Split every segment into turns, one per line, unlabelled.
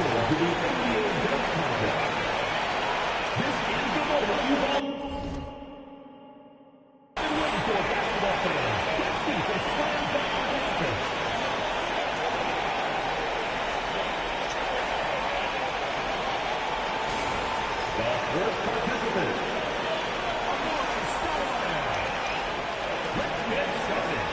Welcome to the NBA dunk contest. This is the moment you've all been waiting for, basketball fans. Let's see the slam dunk participants. The first participant. Let's get started.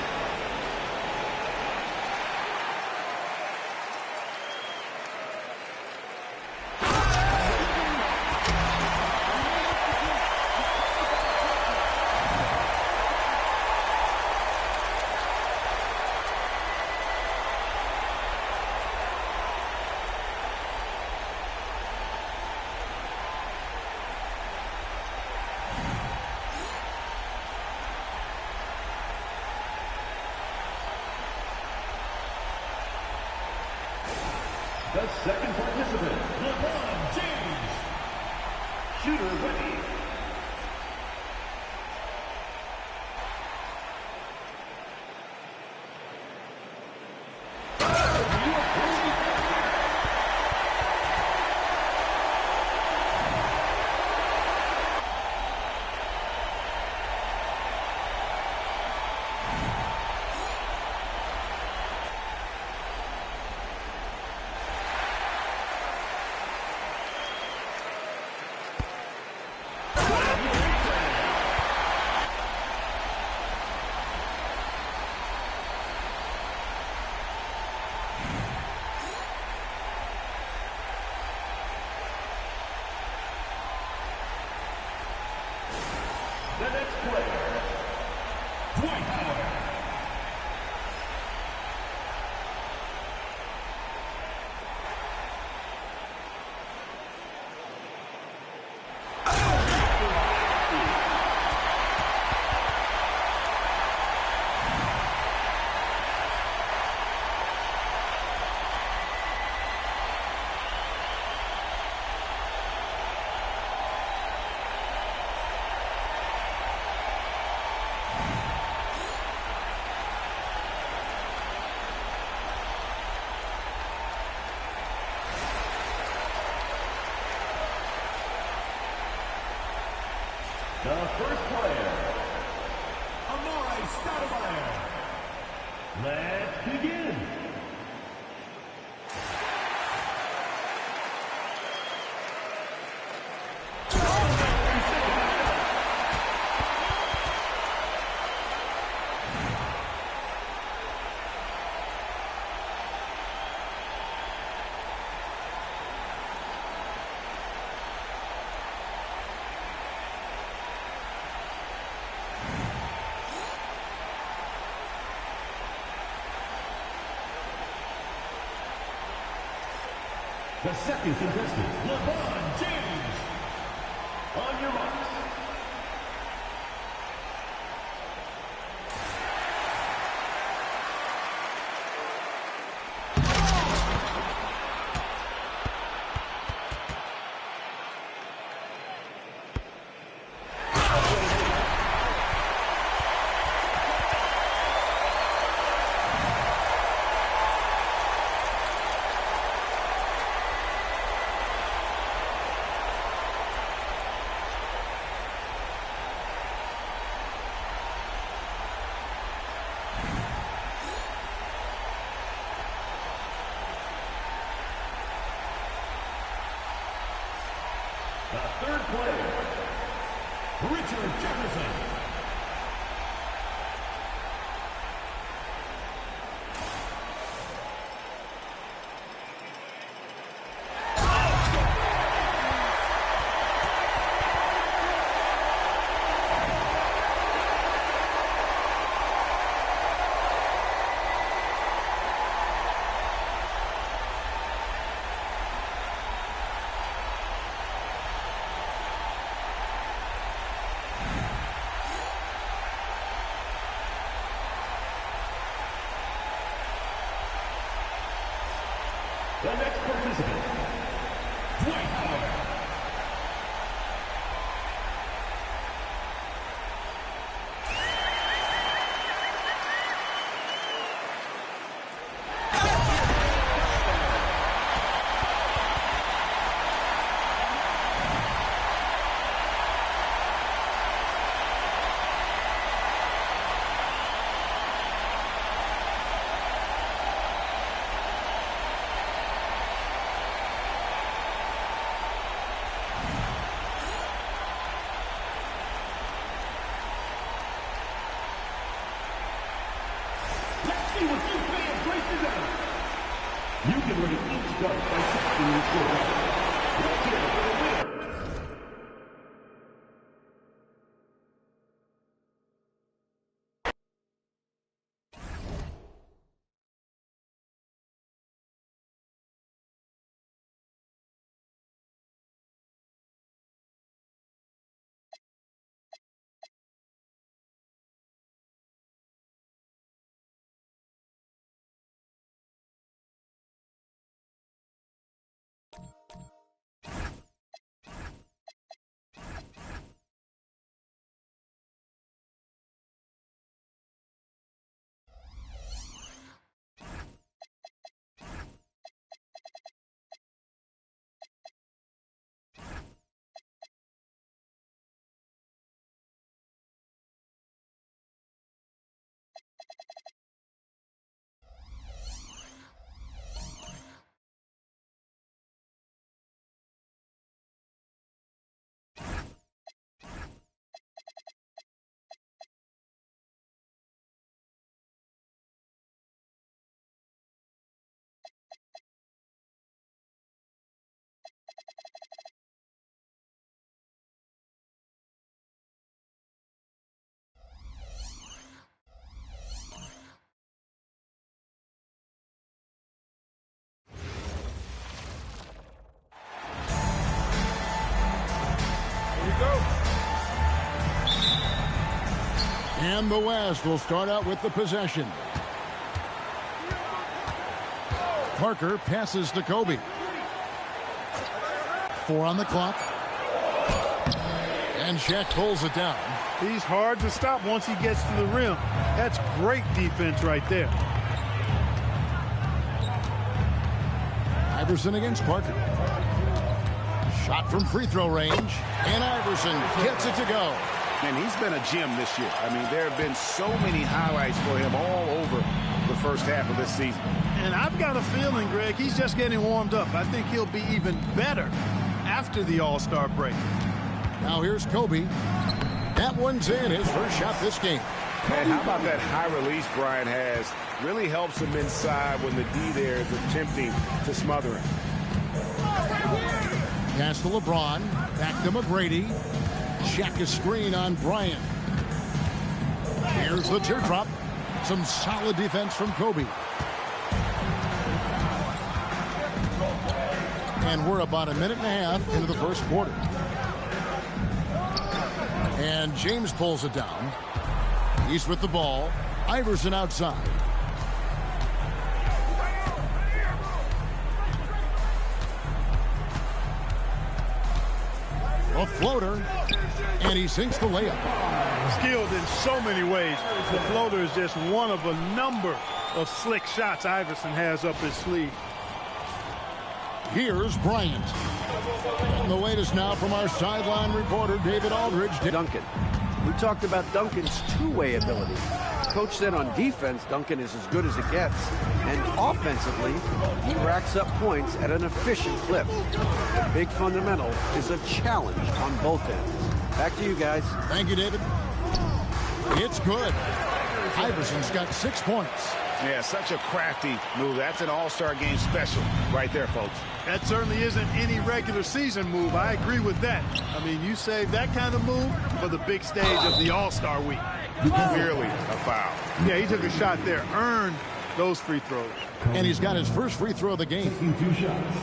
The second participant, LeBron James. Shooter ready. The next player, Dwight Howard. The first player, MyNBA. Let's begin. The second contestant, LeBron James. On your marks. The third player, Richard Jefferson. see what you fans races out. You can rate each dunk by checking your score. Let's hear it for the winner.
And the West will start out with the possession. Parker passes to Kobe. 4 on the clock. And Shaq pulls it down.
He's hard to stop once he gets to the rim. That's great defense right there.
Iverson against Parker. Shot from free throw range. And Iverson gets it to go.
And he's been a gem this year. I mean, there have been so many highlights for him all over the first half of this season.
And I've got a feeling, Greg, he's just getting warmed up. I think he'll be even better after the All-Star break.
Now here's Kobe. That one's in, his first shot this game.
And how about that high release Brian has? Really helps him inside when the D there is attempting to smother him.
Pass to LeBron. Back to McGrady. Check a screen on Bryant. Here's the teardrop. Some solid defense from Kobe. And we're about a minute and a half into the first quarter. And James pulls it down. He's with the ball. Iverson outside. A floater. And he sinks the layup.
Skilled in so many ways. The floater is just one of a number of slick shots Iverson has up his sleeve.
Here's Bryant. And the latest now from our sideline reporter, David Aldridge.
Duncan. We talked about Duncan's two-way ability. Coach said on defense, Duncan is as good as it gets. And offensively, he racks up points at an efficient clip. The big fundamental is a challenge on both ends. Back to you guys.
Thank you, David. It's good. Iverson's got 6 points.
Yeah, such a crafty move. That's an all-star game special right there, folks.
That certainly isn't any regular season move. I agree with that. I mean, you save that kind of move for the big stage of the All-Star week.
Clearly a foul.
Yeah, he took a shot there, earned those free throws.
And he's got his first free throw of the game.
2 shots.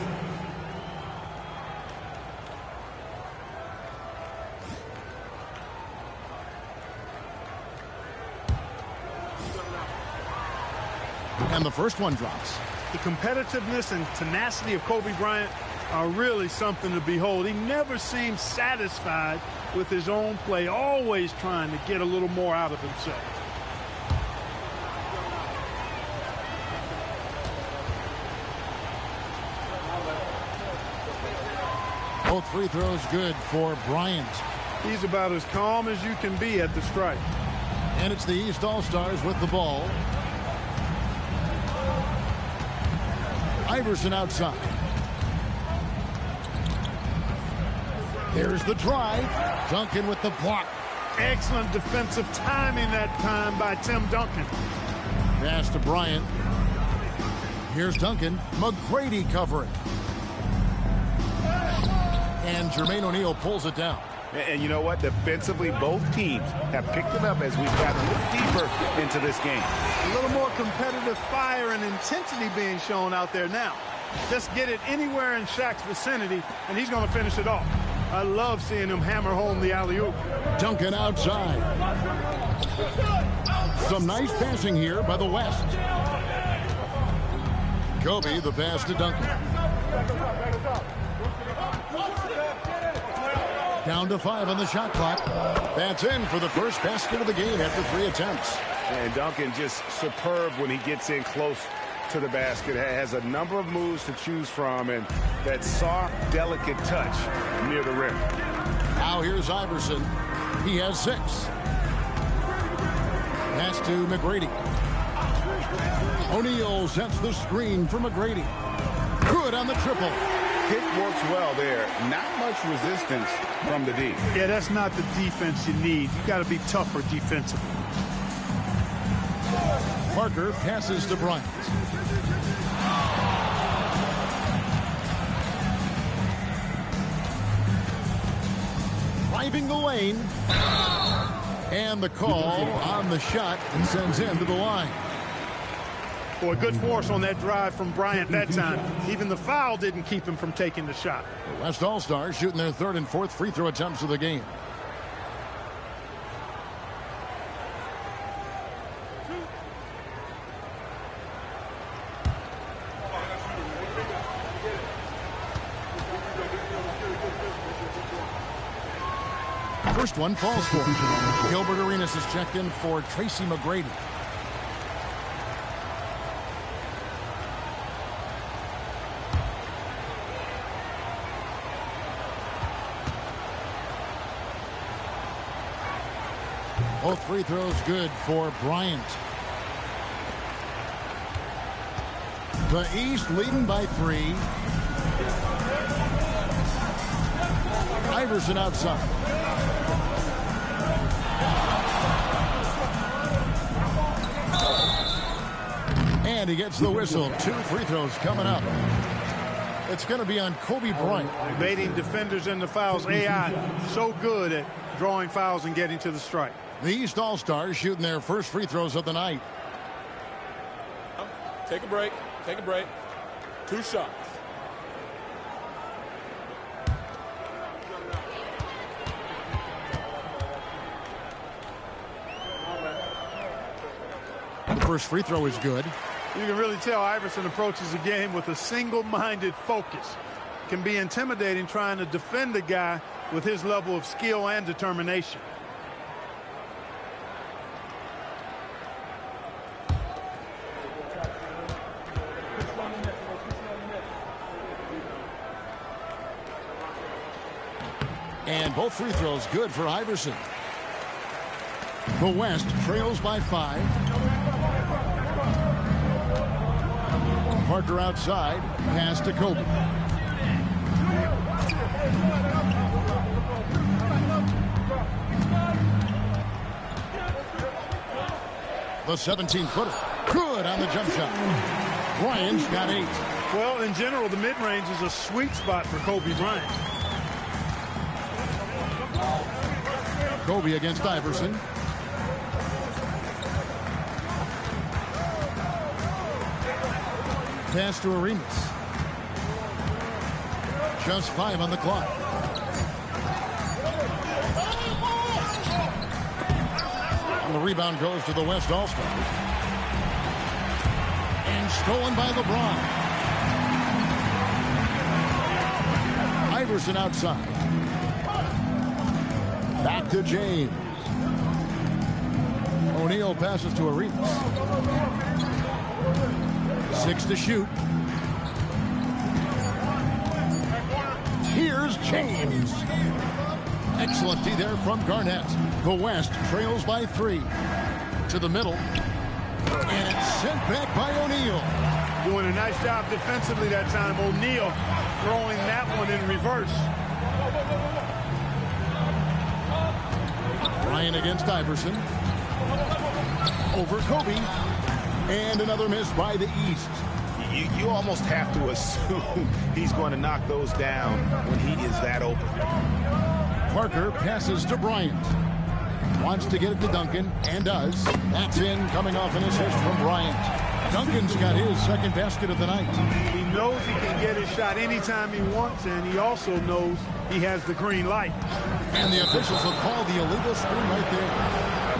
And the first one drops.
The competitiveness and tenacity of Kobe Bryant are really something to behold. He never seems satisfied with his own play, always trying to get a little more out of himself.
Both free throws good for Bryant.
He's about as calm as you can be at the strike.
And it's the East All-Stars with the ball. Iverson outside. There's the drive. Duncan with the block.
Excellent defensive timing that time by Tim Duncan.
Pass to Bryant. Here's Duncan. McGrady covering. And Jermaine O'Neal pulls it down.
And you know what? Defensively, both teams have picked it up as we've gotten a little deeper into this game.
A little more competitive fire and intensity being shown out there now. Just get it anywhere in Shaq's vicinity, and he's going to finish it off. I love seeing him hammer home the alley-oop.
Duncan outside. Some nice passing here by the West. Kobe, the pass to Duncan. Down to 5 on the shot clock. That's in for the first basket of the game after 3 attempts.
And Duncan just superb when he gets in close to the basket. Has a number of moves to choose from, and that soft, delicate touch near the rim.
Now here's Iverson. He has 6. Pass to McGrady. O'Neal sets the screen for McGrady. Good on the triple.
Pick works well there. Not much resistance from the D.
Yeah, that's not the defense you need. You got to be tougher defensively.
Parker passes to Bryant. Driving the lane. And the call on the shot and sends him to the line.
Boy, good force on that drive from Bryant that time. Even the foul didn't keep him from taking the shot.
The West All-Stars shooting their 3rd and 4th free throw attempts of the game. First one falls for him. Gilbert Arenas is checked in for Tracy McGrady. Both free throws good for Bryant. The East leading by 3. Iverson outside. And he gets the whistle. 2 free throws coming up. It's going to be on Kobe Bryant.
Evading defenders in the fouls. AI so good at drawing fouls and getting to the strike.
The East All-Stars shooting their first free throws of the night.
Take a break. Take a break. 2 shots.
The first free throw is good.
You can really tell Iverson approaches the game with a single-minded focus. Can be intimidating trying to defend the guy with his level of skill and determination.
And both free throws good for Iverson. The West trails by 5. Parker outside. Pass to Kobe. The 17-footer. Good on the jump shot. Bryant's got 8.
Well, in general, the mid-range is a sweet spot for Kobe Bryant.
Kobe against Iverson. Pass to Arenas. Just 5 on the clock. And the rebound goes to the West All-Stars. And stolen by LeBron. Iverson outside. Back to James. O'Neal passes to Arenas. 6 to shoot. Here's James. Excellent D there from Garnett. The West trails by 3. To the middle. And it's sent back by O'Neal.
Doing a nice job defensively that time. O'Neal throwing that one in reverse.
Bryant against Iverson. Over Kobe. And another miss by the East.
You almost have to assume he's going to knock those down when he is that open.
Parker passes to Bryant. Wants to get it to Duncan, and does. That's in, coming off an assist from Bryant. Duncan's got his second basket of the night.
He knows he can get his shot anytime he wants, and he also knows he has the green light.
And the officials will call the illegal screen right there.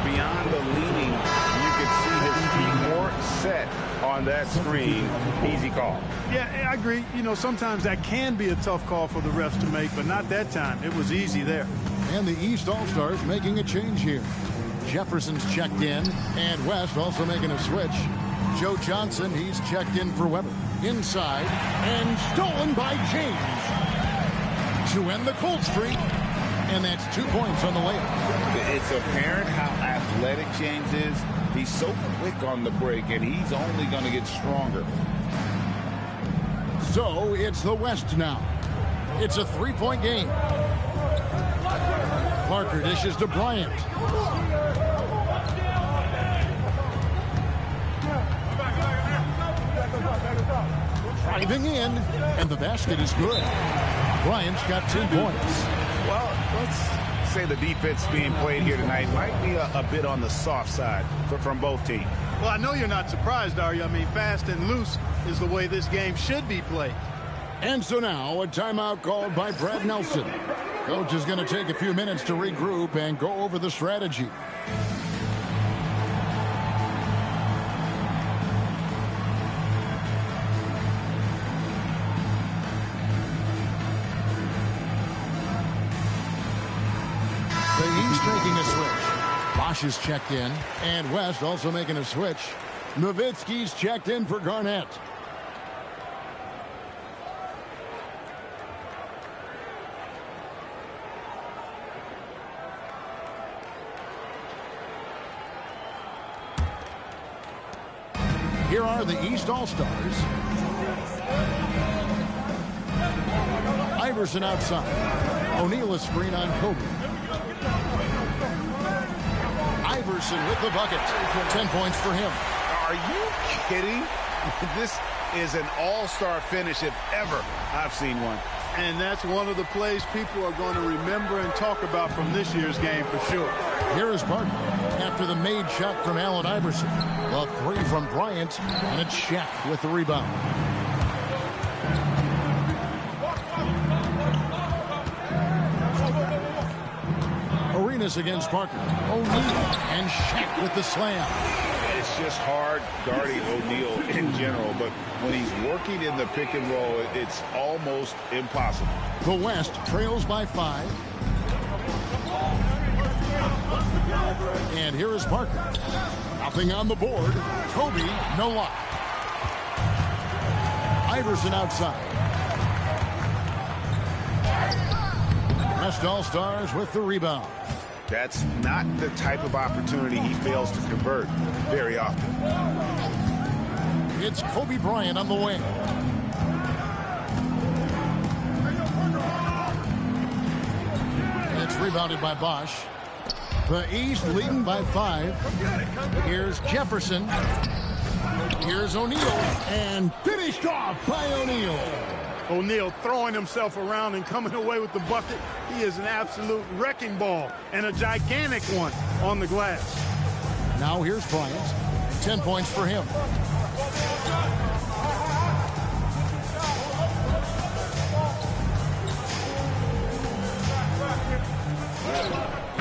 Beyond the leaning, you can see his feet more set on that screen. Easy call.
Yeah, I agree. You know, sometimes that can be a tough call for the refs to make, but not that time. It was easy there.
And the East All-Stars making a change here. Jefferson's checked in, and West also making a switch. Joe Johnson, he's checked in for Weber. Inside, and stolen by James to end the cold streak. And that's 2 points on the layup.
It's apparent how athletic James is. He's so quick on the break, and he's only going to get stronger.
So it's the West now. It's a 3-point game. Parker dishes to Bryant. Driving in, and the basket is good. Bryant's got 10 points.
Well, let's say the defense being played here tonight might be a bit on the soft side from both teams.
Well, I know you're not surprised, are you? I mean, fast and loose is the way this game should be played.
And so now a timeout called by Brad Nelson. Coach is going to take a few minutes to regroup and go over the strategy. The East making a switch. Bosch is checked in, and West also making a switch. Nowitzki's checked in for Garnett. Here are the East All-Stars. Iverson outside. O'Neal a screen on Kobe. Iverson with the bucket. 10 points for him.
Are you kidding? This is an all-star finish if ever I've seen one.
And that's one of the plays people are going to remember and talk about from this year's game for sure.
Here is Parker after the made shot from Allen Iverson. The three from Bryant, and it's Shaq with the rebound. Arenas against Parker. O'Neal and Shaq with the slam.
It's just hard guarding O'Neal in general, but when he's working in the pick and roll, it's almost impossible.
The West trails by 5. And here is Parker. Nothing on the board. Kobe, no luck. Iverson outside. West All-Stars with the rebound.
That's not the type of opportunity he fails to convert very often.
It's Kobe Bryant on the wing. It's rebounded by Bosch. The East leading by 5. Here's Jefferson. Here's O'Neal. And finished off by O'Neal.
O'Neal throwing himself around and coming away with the bucket. He is an absolute wrecking ball and a gigantic one on the glass.
Now here's Bryant. 10 points for him.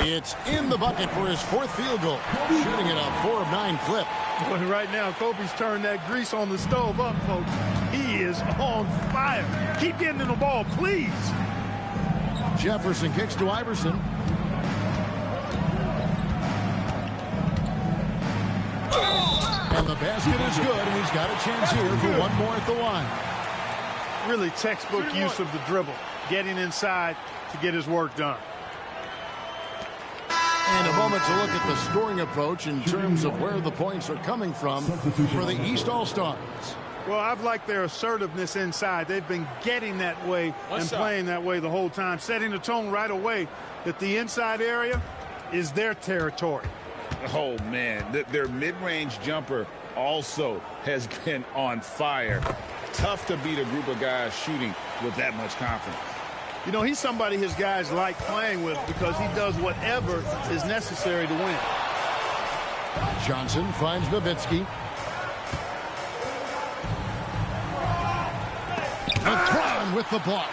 It's in the bucket for his 4th field goal. Shooting at a 4 of 9 clip.
But right now, Kobe's turned that grease on the stove up, folks. He is on fire. Keep getting in the ball, please.
Jefferson kicks to Iverson. And the basket is good, and he's got a chance here for one more at the line.
Really textbook use of the dribble. Getting inside to get his work done.
And a moment to look at the scoring approach in terms of where the points are coming from for the East All-Stars.
Well, I've liked their assertiveness inside. They've been getting that way and playing that way the whole time, setting the tone right away that the inside area is their territory.
Oh, man, their mid-range jumper also has been on fire. Tough to beat a group of guys shooting with that much confidence.
You know, he's somebody his guys like playing with because he does whatever is necessary to win.
Johnson finds Nowitzki. LeBron with the block.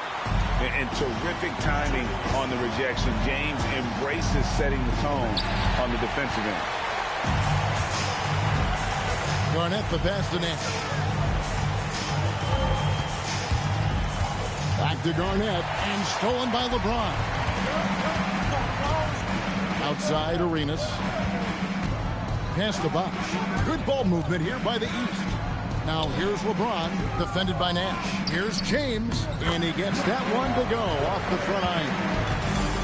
And terrific timing on the rejection. James embraces setting the tone on the defensive end.
Garnett the pass to Nash. Back to Garnett and stolen by LeBron. Outside Arenas. Pass to Bosh. Good ball movement here by the East. Now here's LeBron, defended by Nash. Here's James, and he gets that one to go off the front iron.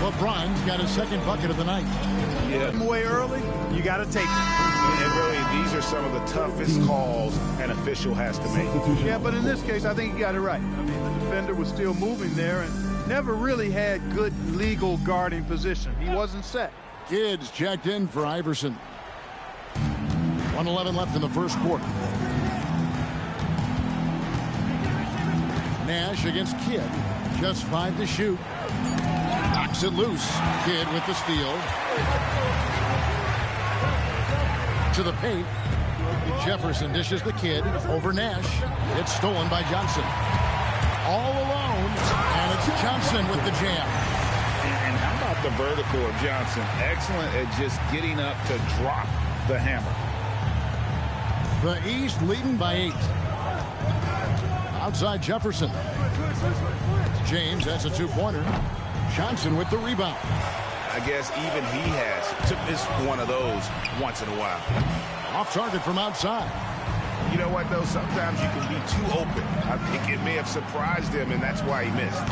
LeBron's got his second bucket of the night.
Yeah. Away early, you got to take it.
And really, these are some of the toughest calls an official has to make.
Yeah, but in this case, I think you got it right. I mean, the defender was still moving there and never really had good legal guarding position. He wasn't set.
Kidd's checked in for Iverson. 1:11 left in the first quarter. Nash against Kidd. Just 5 to shoot. Knocks it loose. Kidd with the steal. To the paint. Jefferson dishes the Kidd over Nash. It's stolen by Johnson. All alone. And it's Johnson with the jam.
And how about the vertical of Johnson? Excellent at just getting up to drop the hammer.
The East leading by 8. Outside Jefferson. James has a 2-pointer. Johnson with the rebound.
I guess even he has to miss one of those once in a while.
Off target from outside.
You know what, though? Sometimes you can be too open. I think it may have surprised him, and that's why he missed.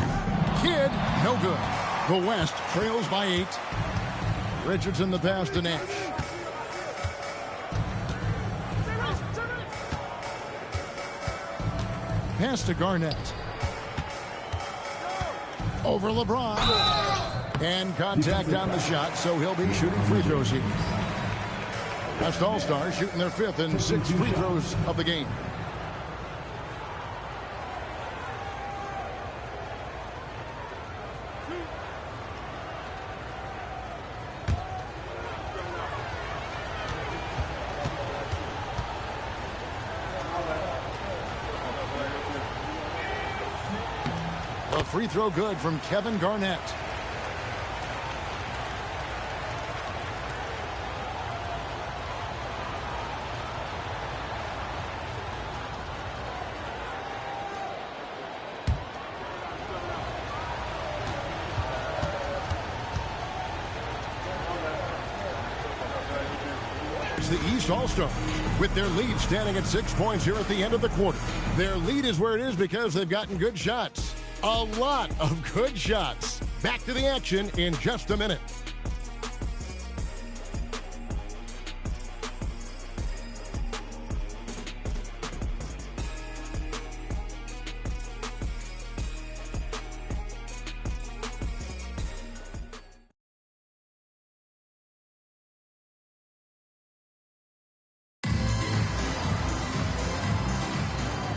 Kidd, no good. The West trails by 8. Richardson the pass to Nash. Pass to Garnett. Over LeBron. And contact on the shot, so he'll be shooting free throws here. West All-Stars shooting their 5th and 6th free throws of the game. A free throw good from Kevin Garnett. It's the East All-Stars with their lead standing at 6 points here at the end of the quarter. Their lead is where it is because they've gotten good shots. A lot of good shots. Back to the action in just a minute.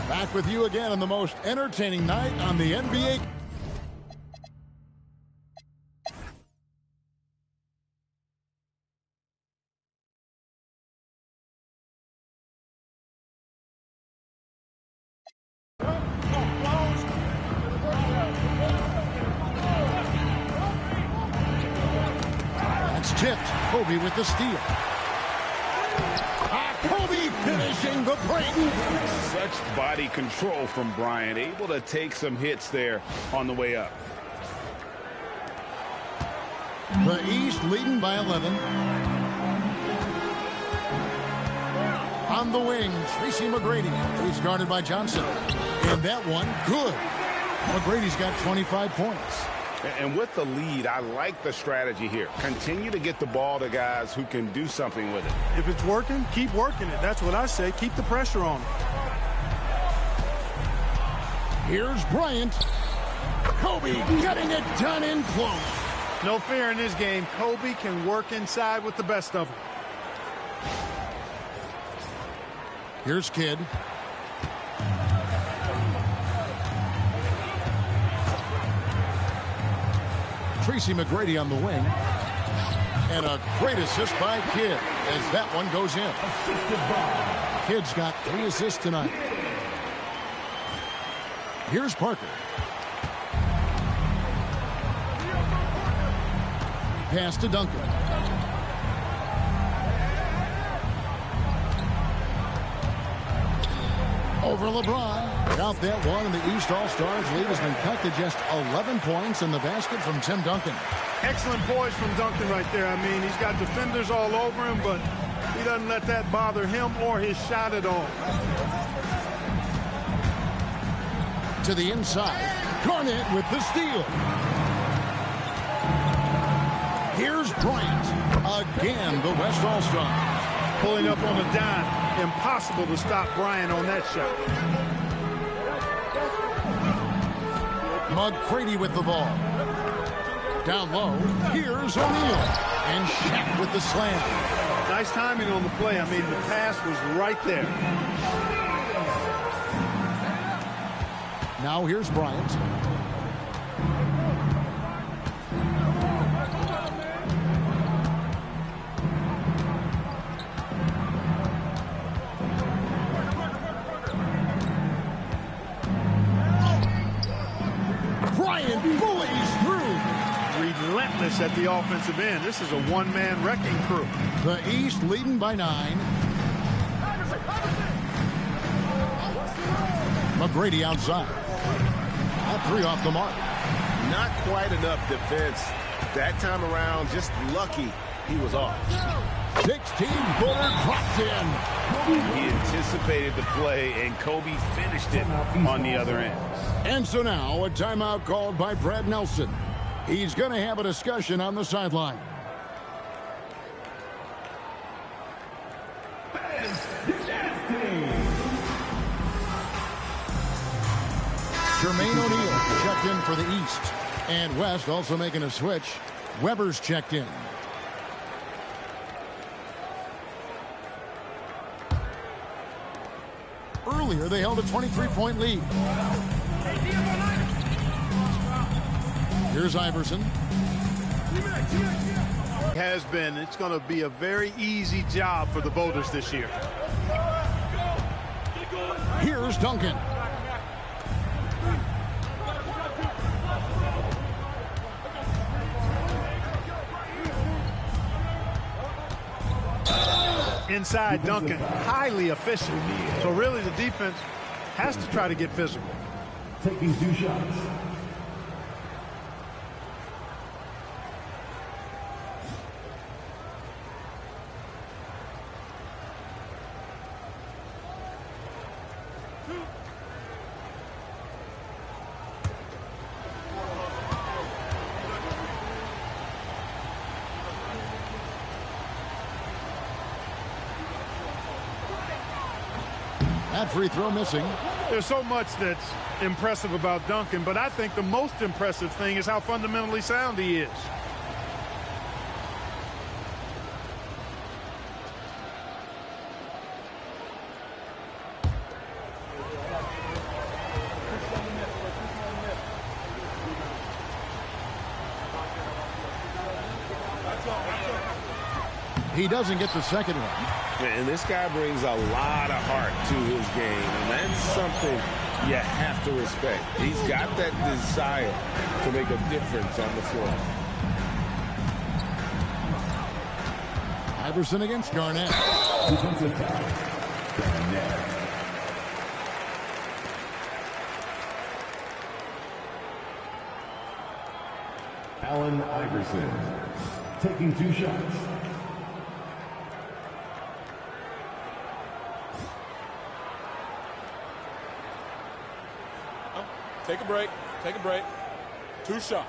Back with you again on the most entertaining night on the NBA. That's tipped. Kobe with the steal. Kobe finishing the break.
Such body control from Bryant, able to take some hits there on the way up.
The East leading by 11. On the wing, Tracy McGrady. He's guarded by Johnson. And that one, good. McGrady's got 25 points.
And with the lead, I like the strategy here. Continue to get the ball to guys who can do something with it.
If it's working, keep working it. That's what I say. Keep the pressure on.
Here's Bryant. Kobe getting it done in close.
No fear in this game. Kobe can work inside with the best of them.
Here's Kidd. Tracy McGrady on the wing. And a great assist by Kidd as that one goes in. Kidd's got 3 assists tonight. Here's Parker. Pass to Duncan. Over LeBron. Without that one, and the East All-Stars lead has been cut to just 11 points in the basket from Tim Duncan.
Excellent poise from Duncan right there. I mean, he's got defenders all over him, but he doesn't let that bother him or his shot at all.
To the inside. Garnett with the steal. Here's Bryant. Again, the West All-Stars.
Pulling up on a dime. Impossible to stop Bryant on that shot.
McGrady with the ball. Down low. Here's O'Neal. And Shaq with the slam.
Nice timing on the play. I mean, the pass was right there.
Now here's Bryant. Bryant bullies through.
Relentless at the offensive end. This is a one-man wrecking crew.
The East leading by 9. McGrady outside. At 3 off the mark.
Not quite enough defense that time around. Just lucky he was off.
16-footer drops in.
He anticipated the play, and Kobe finished it on the other end.
And so now a timeout called by Brad Nelson. He's going to have a discussion on the sideline. Jermaine O'Neal checked in for the East. And West also making a switch. Weber's checked in. Earlier, they held a 23-point lead. Here's Iverson.
Has been. It's going to be a very easy job for the voters this year.
Here's Duncan.
Inside Duncan, highly efficient. So really the defense has to try to get physical.
Taking 2 shots.
That free throw missing.
There's so much that's impressive about Duncan, but I think the most impressive thing is how fundamentally sound he is.
He doesn't get the second one.
And this guy brings a lot of heart to his game, and that's something you have to respect. He's got that desire to make a difference on the floor.
Iverson against Garnett.
Defensive foul. Garnett. Allen Iverson taking 2 shots.
Take a break. Take a break. 2 shots.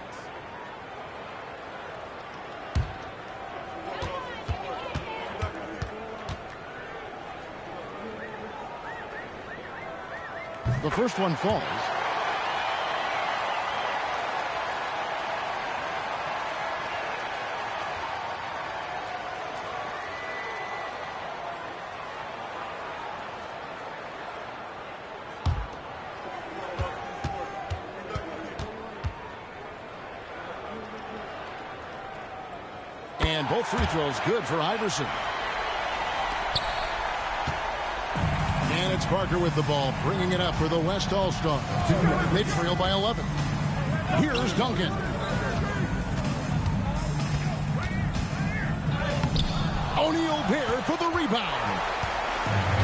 The first one falls. And both free throws good for Iverson. And it's Parker with the ball, bringing it up for the West All-Stars. They trail by 11. Here's Duncan. O'Neal there for the rebound.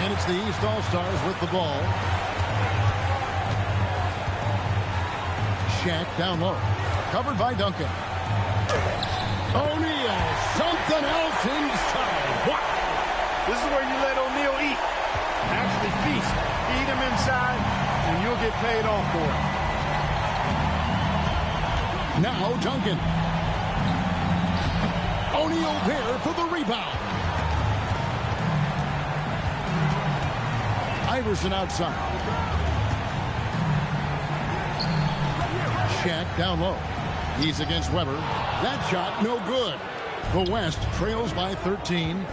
And it's the East All-Stars with the ball. Shaq down low. Covered by Duncan. O'Neal, something else inside. Wow.
This is where you let O'Neal eat. Actually feast. Feed him inside, and you'll get paid off for it.
Now Duncan. O'Neal there for the rebound. Iverson outside. Shaq down low. He's against Weber. That shot no good. The West trails by 13.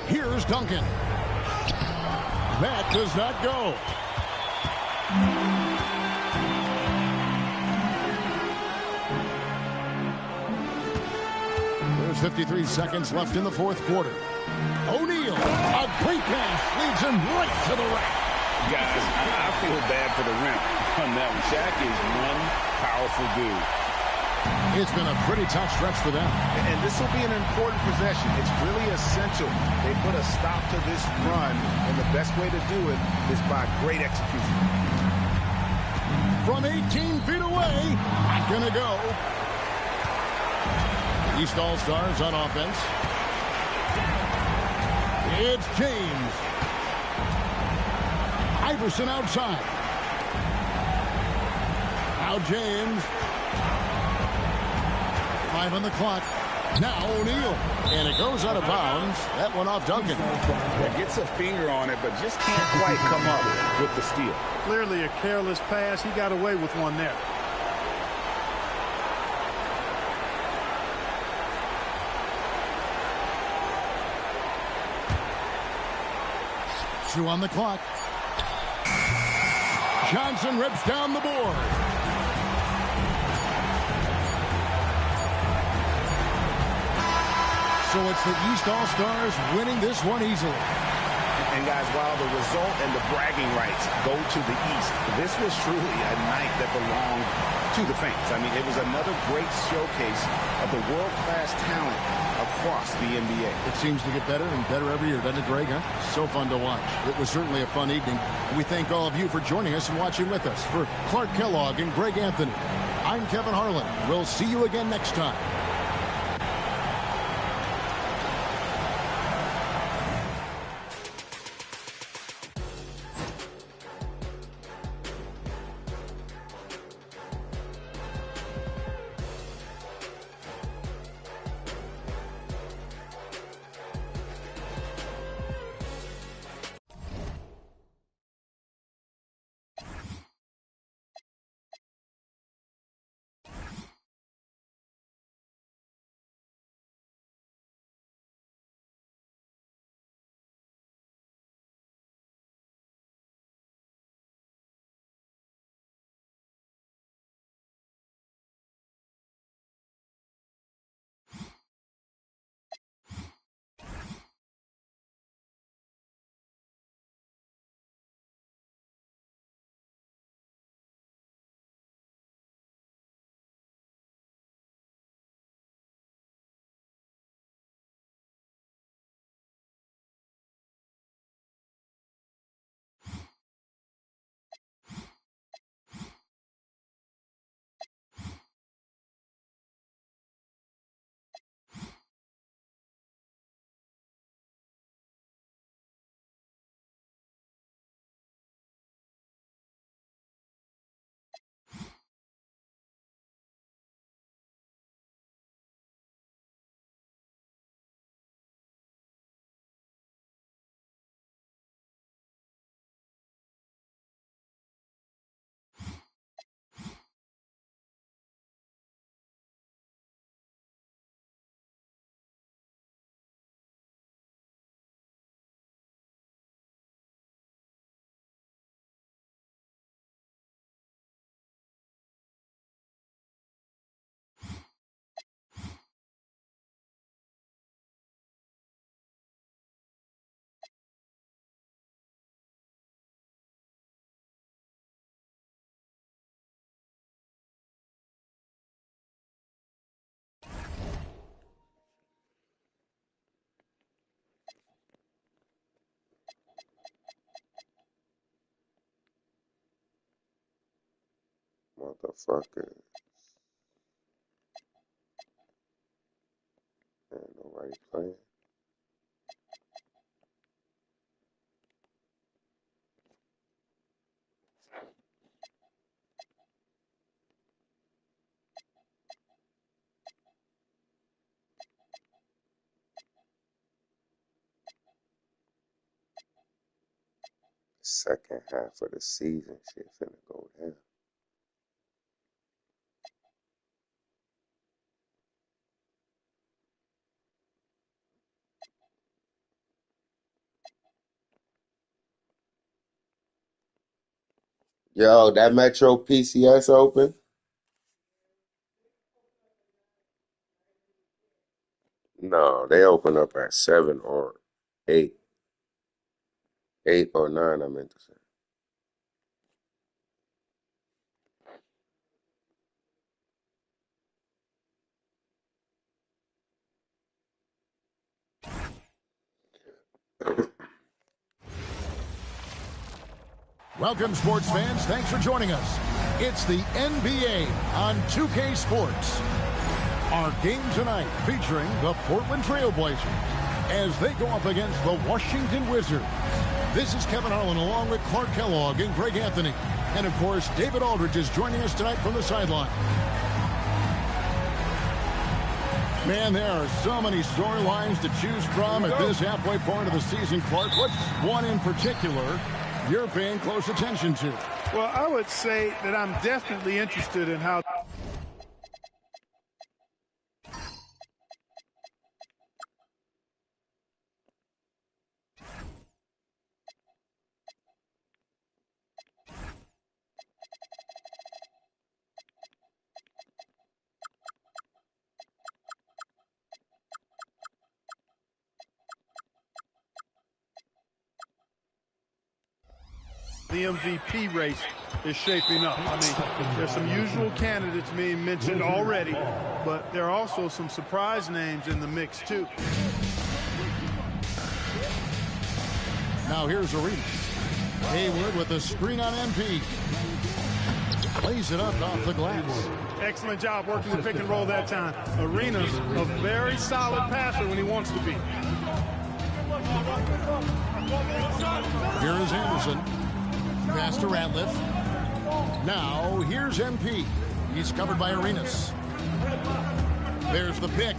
Here's Duncan. That does not go. There's 53 seconds left in the fourth quarter. O'Neal, a great pass, leads him right to the rack.
Guys, I feel bad for the rim on that one. Shaq is one powerful dude.
It's been a pretty tough stretch for them.
And this will be an important possession. It's really essential. They put a stop to this run, and the best way to do it is by great execution.
From 18 feet away, not gonna go. East All-Stars on offense. It's James. Iverson outside. Now James. 5 on the clock. Now O'Neal. And it goes out of bounds. That one off Duncan.
That gets a finger on it, but just can't quite come up with the steal.
Clearly a careless pass. He got away with one there.
Two on the clock. Johnson rips down the board. So it's the East All-Stars winning this one easily.
And guys, while the result and the bragging rights go to the East, this was truly a night that belonged to the fans. I mean, it was another great showcase of the world-class talent across the NBA.
It seems to get better and better every year, doesn't it, Greg? Huh? So fun to watch. It was certainly a fun evening. We thank all of you for joining us and watching with us. For Clark Kellogg and Greg Anthony, I'm Kevin Harlan. We'll see you again next time.
Motherfucker. Ain't nobody playing. Second half of the season, shit finna go down. Yo, that Metro PCS open? No, they open up at 7 or 8. 8 or 9, I meant to say.
Welcome, sports fans. Thanks for joining us. It's the NBA on 2K Sports. Our game tonight featuring the Portland Trail Blazers as they go up against the Washington Wizards. This is Kevin Harlan along with Clark Kellogg and Greg Anthony. And, of course, David Aldridge is joining us tonight from the sideline. Man, there are so many storylines to choose from at this halfway point of the season, Clark. What's one in particular you're paying close attention to?
Well, I would say that I'm definitely interested in how the MVP race is shaping up. I mean, there's some usual candidates being mentioned already, but there are also some surprise names in the mix, too.
Now here's Arenas. Hayward with a screen on MP. Plays it up off the glass.
Excellent job working the pick and roll that time. Arenas, a very solid passer when he wants to be.
Here is Anderson. Pass to Ratliff. Now, here's MP. He's covered by Arenas. There's the pick.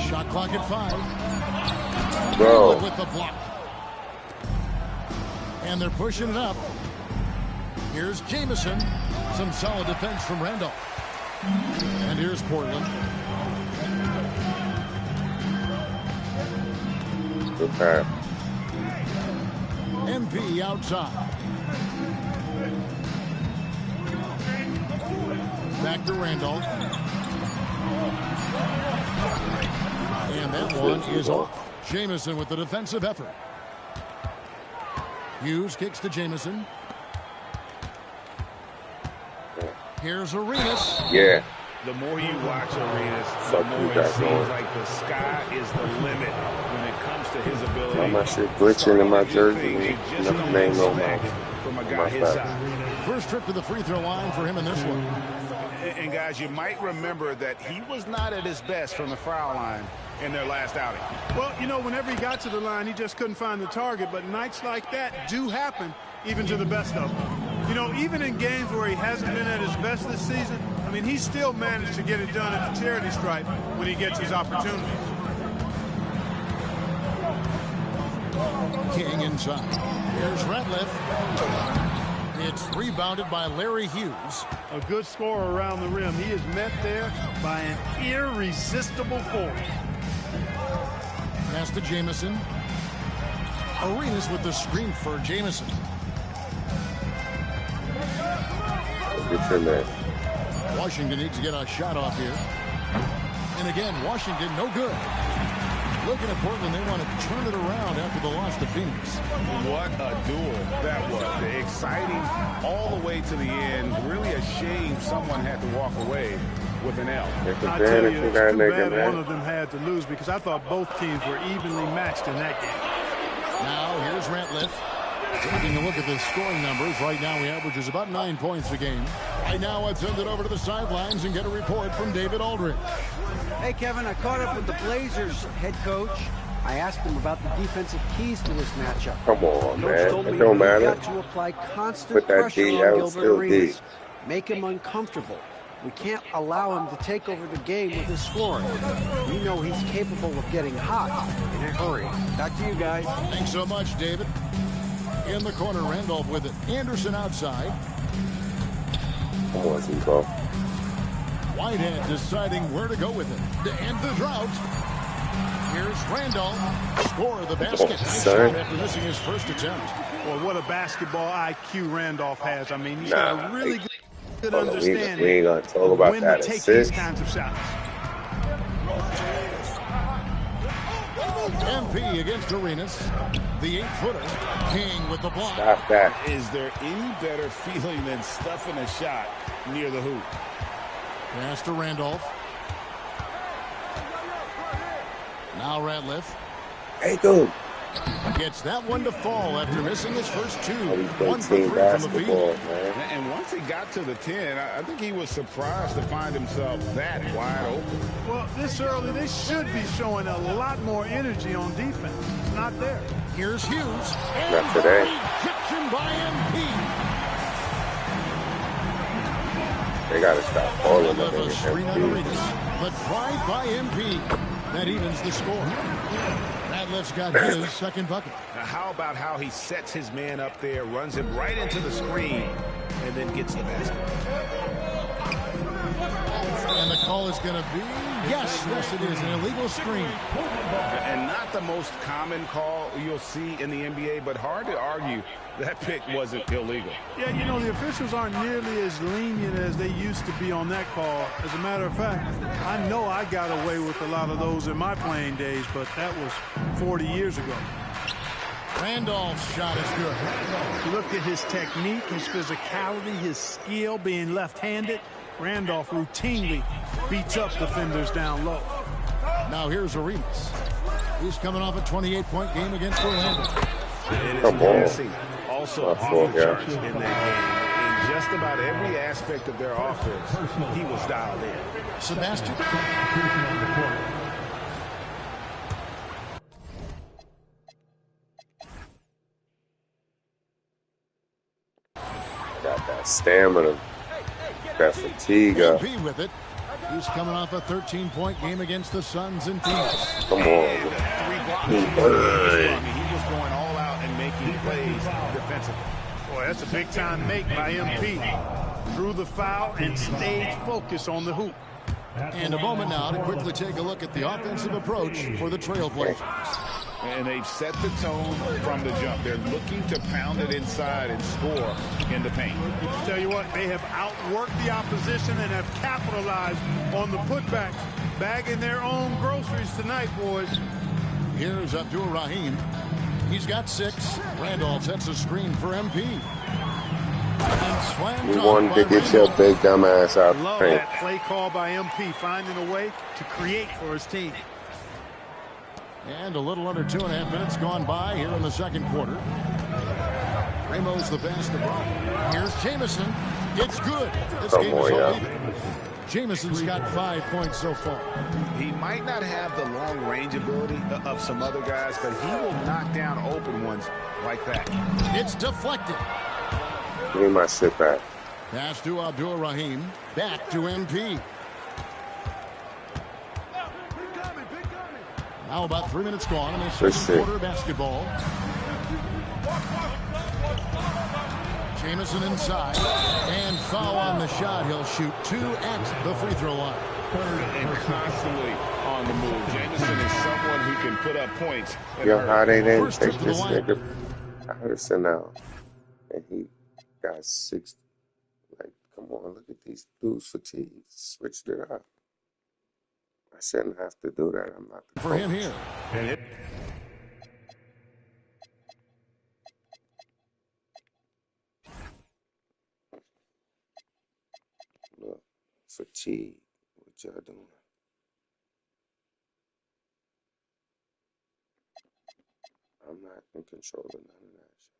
Shot clock at 5.
Bro.
With the block. And they're pushing it up. Here's Jamison. Some solid defense from Randolph. And here's Portland.
Good pass.
MP outside. Back to Randolph. And that one is off. Jamison with the defensive effort. Hughes kicks to Jamison. Here's Arenas.
Yeah.
The more you watch Arenas, the more it seems like the sky is the limit when it comes to his ability.
Why my shit glitching in my jersey? Nothing name on
from a guy his size.
First trip to the free throw line for him in this one.
And guys, you might remember that he was not at his best from the foul line in their last outing.
Well, you know, whenever he got to the line, he just couldn't find the target. But nights like that do happen even to the best of them. You know, even in games where he hasn't been at his best this season, I mean, he still managed to get it done at the charity stripe when he gets his opportunity.
King inside. Here's Ratliff. It's rebounded by Larry Hughes.
A good scorer around the rim. He is met there by an irresistible force.
Pass to Jamison. Arenas with the screen for Jamison.
Get in there.
Washington needs to get a shot off here. And again, Washington no good. Looking at Portland, they want to turn it around after the loss to Phoenix.
What a duel that was. Exciting all the way to the end. Really a shame someone had to walk away with an L.
I tell you, it's too bad one of them had to lose because I thought both teams were evenly matched in that game.
Now here's Ratliff. Taking a look at the scoring numbers, right now he averages about 9 points a game. Right now, I'd send it over to the sidelines and get a report from David Aldridge.
Hey, Kevin, I caught up with the Blazers head coach. I asked him about the defensive keys to this matchup.
Come on,
Coach
man.
told me
It don't
we've
matter.
got to apply constant
Put that
pressure
D
on
out,
Gilbert
still D.
Arenas. Make him uncomfortable. We can't allow him to take over the game with his scoring. We know he's capable of getting hot in a hurry. Back to you guys.
Thanks so much, David. In the corner, Randolph with it. Anderson outside.
Come on, Zico.
Whitehead deciding where to go with it to end the drought. Here's Randolph. Score the basket. Nice shot after missing his first attempt.
Well, what a basketball IQ Randolph has. I mean, he's
Nah,
got a really good
we
understanding
ain't gonna talk about
when
that
to take
assist.
these kinds of shots.
MP against Arenas. The 8-footer. King with the block.
Stop that.
Is there any better feeling than stuffing a shot near the hoop?
Pass to Randolph. Now Ratliff.
Hey, dude.
Gets that one to fall after missing his first two.
Oh,
1 for 3
team
from the
basketball,
field.
man.
And once he got to the 10, I think he was surprised to find himself that wide open.
Well, this early, they should be showing a lot more energy on defense. It's not there.
Here's Hughes. And
Not today.
rejection by MP.
They gotta stop falling.
Left a screen on Arenas, but tried by MP. That evens the score. Ratliff's got his second bucket.
Now, how about how he sets his man up there, runs him right into the screen, and then gets the basket?
And the call is going to be, yes, it is, an illegal screen.
And not the most common call you'll see in the NBA, but hard to argue that pick wasn't illegal.
Yeah, you know, the officials aren't nearly as lenient as they used to be on that call. As a matter of fact, I know I got away with a lot of those in my playing days, but that was 40 years ago.
Randolph's shot is good.
Look at his technique, his physicality, his skill being left-handed. Randolph routinely beats up defenders down low.
Now here's Arenas. He's coming off a 28-point game against Orlando.
Come on.
Also off the charts in that game. In just about every aspect of their offense, he was dialed in.
Sebastian.
Got that stamina. That fatigue.
MP with it. He's coming off a 13-point game against the Suns in Phoenix.
Come on.
3 blocks. He was going all out and making plays defensively.
Boy, that's a big-time make by MP. Drew the foul and stayed focused on the hoop.
And a moment now to quickly take a look at the offensive approach for the Trailblazers.
And they've set the tone from the jump. They're looking to pound it inside and score in the paint.
Tell you what, they have outworked the opposition and have capitalized on the putbacks, bagging their own groceries tonight, boys.
Here's Abdur-Rahim. He's got 6. Randolph sets a screen for MP.
You wanted to get your big dumb ass out the
Love
paint.
that play call by MP, finding a way to create for his team.
And a little under 2.5 minutes gone by here in the second quarter. Ramos the pass to Brown. Here's Jamison. It's good. This game is all even. Jamison's got 5 points so far.
He might not have the long range ability of some other guys, but he will knock down open ones like that.
It's deflected.
Give me my sit back.
Pass to Abdur-Rahim. Back to MP. Now about 3 minutes gone in the second quarter of basketball. Jamison inside. And foul on the shot. He'll shoot 2 at the free throw line.
And constantly on the move. Jamison is someone who can put up points.
Yo, how they didn't
First
take
trip to
this
the line.
nigga Patterson out. And he got 6. Like, come on, look at these dudes' fatigue. Switched it up. I shouldn't have to do that. I'm not the
For him
coach.
here.
And it
Look, fatigue. What y'all doing? I'm not in control of none of that shit.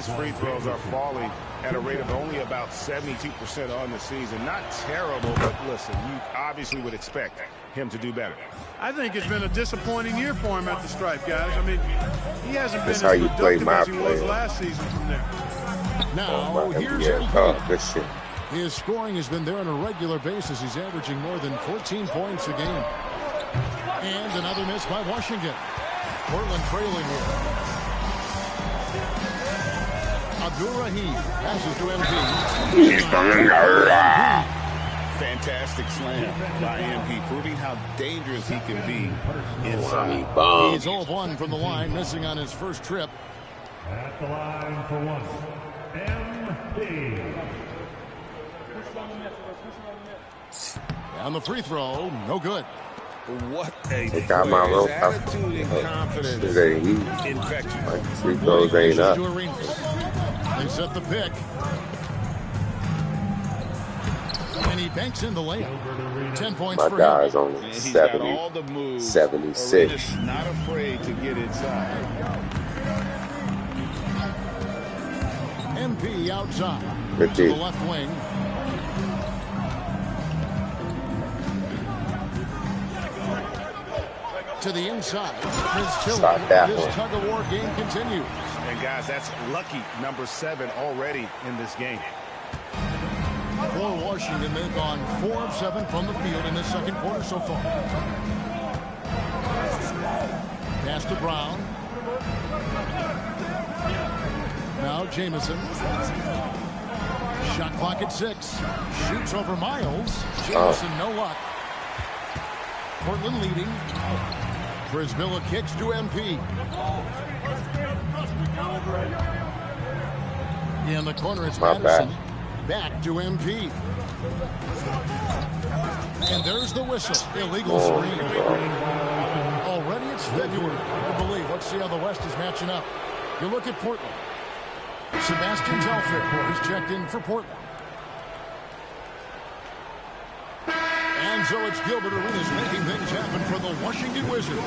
His free throws are falling at a rate of only about 72% on the season. Not terrible, but listen, you obviously would expect him to do better.
I think it's been a disappointing year for him at the stripe, guys. I mean, he hasn't been
That's
as
how you play
productive as he was
MyPlayer.
last season from there.
Now, here's
NBA.
MP.
Oh, good shit.
His scoring has been there on a regular basis. He's averaging more than 14 points a game. And another miss by Washington. Portland trailing here. Abdul-Rahim passes to MP.
Fantastic slam by MP, proving how dangerous he can be inside.
He's 0 of 1 from the line, missing on his first trip.
At the line for one, MP.
On the free throw, no good.
What a
They got my
player's
rope.
attitude and confidence. Infectious.
Like free throws ain't up.
To Arenas. They set the pick. And he banks in the layup. 10 points
My
for
guy's
him.
only
And he's got
70,
all the moves.
76.
Arenas not afraid to get inside.
MP outside.
Good
To the
deal.
left wing. To the inside.
Stop that
This
one.
tug-of-war game continues.
And guys, that's lucky number 7 already in this game.
For Washington, they've gone 4 of 7 from the field in the second quarter so far. Pass to Brown. Now Jamison. Shot clock at 6. Shoots over Miles. Jamison, no luck. Portland leading. Brisbilla kicks to MP. In the corner, it's
My
Madison.
bad.
Back to MP. And there's the whistle. Illegal screen. Already it's February. Hard to believe. Let's see how the West is matching up. You look at Portland. Sebastian Telfair. He's checked in for Portland. And so it's Gilbert Arenas making things happen for the Washington Wizards.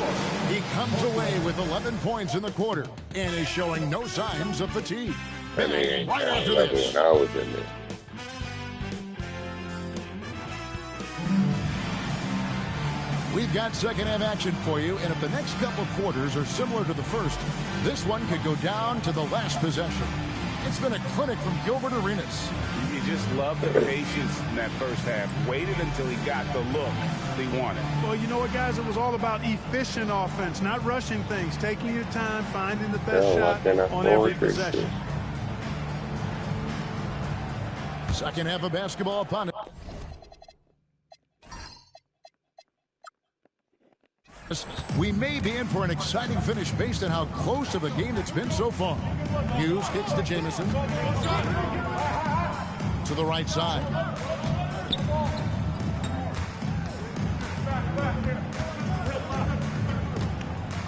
He comes away with 11 points in the quarter and is showing no signs of fatigue.
And they ain't
Right after
like
this.
when I was in there.
We've got second half action for you, and if the next couple quarters are similar to the first, this one could go down to the last possession. It's been a clinic from Gilbert Arenas.
You just love the patience in that first half. Waited until he got the look he wanted.
Well, you know what, guys? It was all about efficient offense, not rushing things, taking your time, finding the best shot on every possession.
Second half of basketball upon it. We may be in for an exciting finish based on how close of a game it's been so far. Hughes kicks to Jamison. To the right side.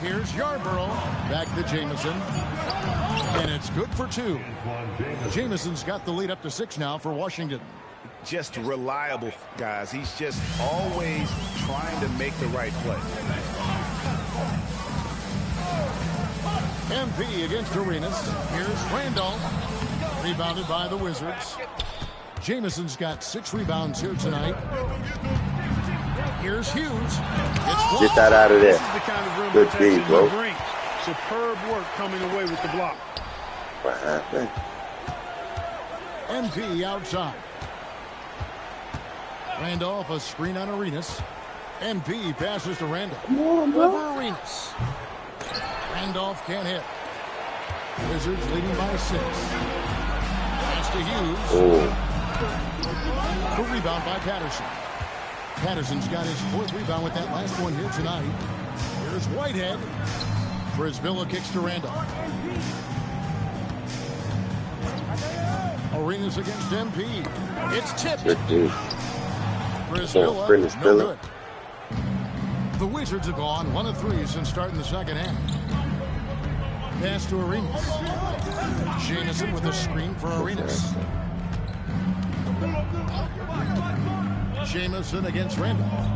Here's Yarborough. Back to Jamison. And it's good for 2. Jamison's got the lead up to 6 now for Washington.
Just reliable, guys. He's just always trying to make the right play.
MP against Arenas. Here's Randolph. Rebounded by the Wizards. Jamison's got 6 rebounds here tonight. Here's Hughes.
Get that out of there.
This is the kind of rim
Good
protection
D, bro.
you bring. Superb work coming away with the block.
What happened?
MP outside. Randolph, a screen on Arenas. MP passes to Randolph. Over Arenas. Randolph can't hit. Wizards leading by 6. Pass to Hughes.
Oh,
The rebound by Patterson. Patterson's got his 4th rebound with that last one here tonight. Here's Whitehead. Brisbilla kicks to Randolph. Arenas against MP. It's tipped.
good dude.
Brisbilla,
Finish,
no
Billa.
good. The Wizards have gone 1 of 3 since starting the second half. Pass to Arenas. Jamison with a screen for Arenas. Jamison against Randolph.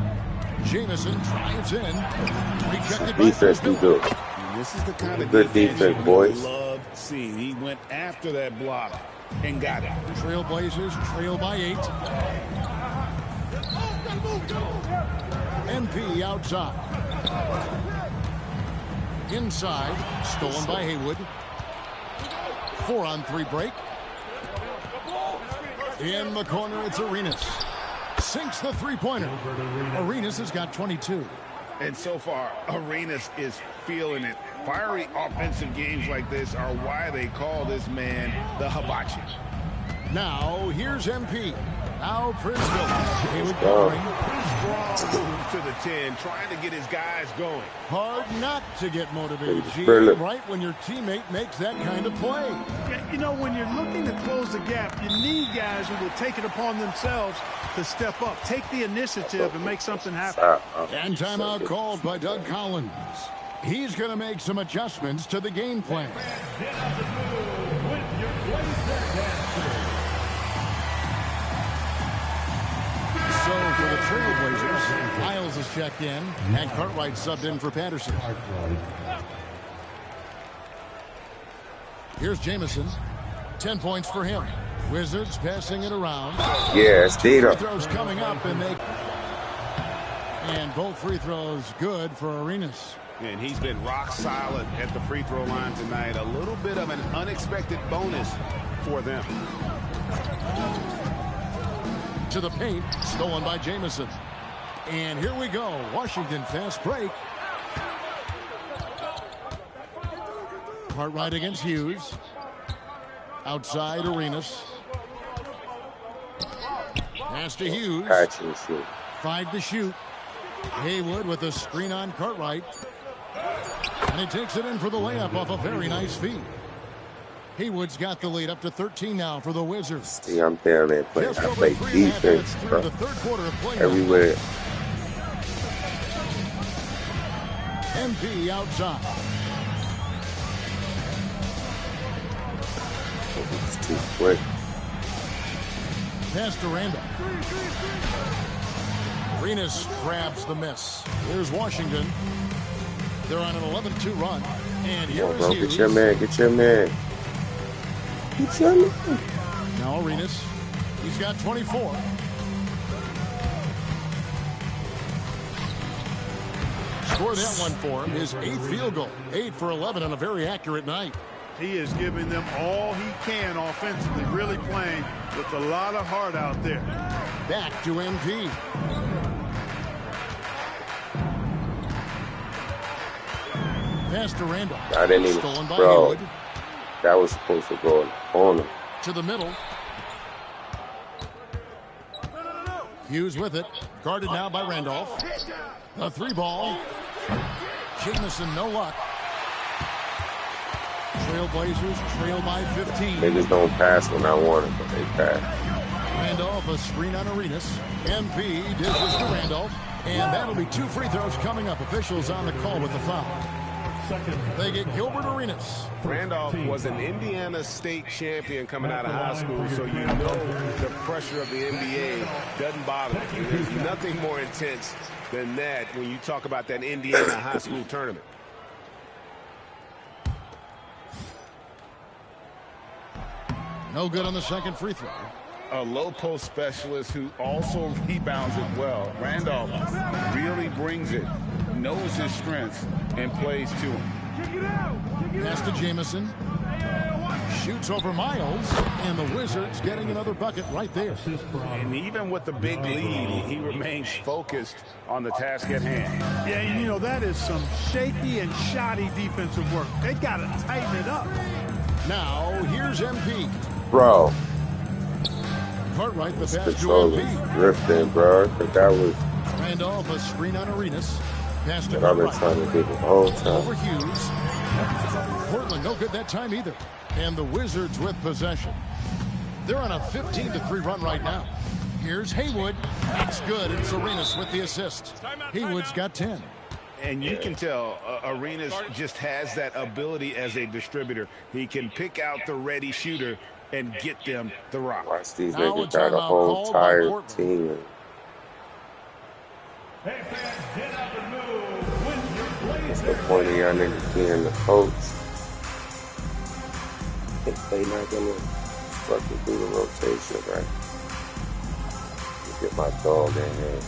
Jamison drives in. Rejected by
Defense, we
Brisbilla.
do.
This is the kind of
Good defense,
you
boys.
love
scene. He went after that block and got it.
Trailblazers trail by 8. MP outside. Inside, stolen by Haywood. 4-on-3 break. In the corner, it's Arenas. Sinks the three-pointer. Arenas has got 22.
And so far, Arenas is feeling it. Fiery offensive games like this are why they call this man the hibachi.
Now, here's MP. Now, Prisville. Haywood covering.
Strong move to the 10, trying to get his guys going.
Hard not to get motivated, G, right when your teammate makes that kind of play.
You know, when you're looking to close the gap, you need guys who will take it upon themselves to step up, take the initiative, and make something happen.
And timeout called by Doug Collins. He's going to make some adjustments to the game plan. So for the Trailblazers, Miles is checked in, and Cartwright subbed in for Patterson. Here's Jamison. 10 points for him. Wizards passing it around.
Yeah, stayed up.
Free throws coming up, and both free throws good for Arenas.
And he's been rock solid at the free throw line tonight. A little bit of an unexpected bonus for them.
To the paint, stolen by Jamison. And here we go. Washington fast break. Cartwright against Hughes. Outside Arenas. Pass to Hughes. 5 to shoot. Haywood with a screen on Cartwright. And he takes it in for the layup off a very nice feed. Haywood's got the lead up to 13 now for the Wizards.
See, I'm down there playing. I play defense, bro.
The third quarter of play
everywhere.
MP outside.
It's too quick.
Pass to Randall. Arenas grabs the miss. Here's Washington. They're on an 11-2 run. And here is Hughes.
Get your man. Get your man. Get your man.
Now Arenas. He's got 24. Score that one for him. His 8th field goal. 8 for 11 on a very accurate night.
He is giving them all he can offensively, really playing with a lot of heart out there.
Back to MP. Pass to Randall.
I didn't even,
stolen by
bro.
Haywood.
That was supposed to go in the corner.
To the middle. Hughes with it. Guarded now by Randolph. The 3-ball. Jamison, no luck. Trailblazers trail by 15.
Niggas don't pass when I want it, but they pass.
Randolph, a screen on Arenas. MP dishes to Randolph. And that'll be 2 free throws coming up. Officials on the call with the foul. They get Gilbert Arenas.
Randolph was an Indiana State champion coming out of high school, so you know the pressure of the NBA doesn't bother him. There's nothing more intense than that when you talk about that Indiana high school tournament.
No good on the second free throw.
A low post specialist who also rebounds it well. Randolph really brings it, knows his strengths, and plays to him.
Pass to Jamison. Shoots over Miles, and the Wizards getting another bucket right there.
And even with the big lead, he remains focused on the task at hand.
Yeah, and you know, that is some shaky and shoddy defensive work. They got to tighten it up.
Now, here's MP.
Bro.
Cartwright, the pass to
Control is
MP.
drifting, bro. But that was
Randolph, a screen on Arenas. Pass to
what I've been
Cartwright.
trying to do the whole time.
Over Hughes. Portland, no good that time either. And the Wizards with possession. They're on a 15-3 run right now. Here's Haywood. That's good. It's Arenas with the assist. Haywood's got 10.
And you can tell Arenas just has that ability as a distributor. He can pick out the ready shooter and get them the rock.
Watch these
Now
niggas
a
got a
timeout
whole
called by
tired
Portland.
team. What's the point of y'all niggas being the coach? They not gonna fucking do the rotation, right? Get my dog in here.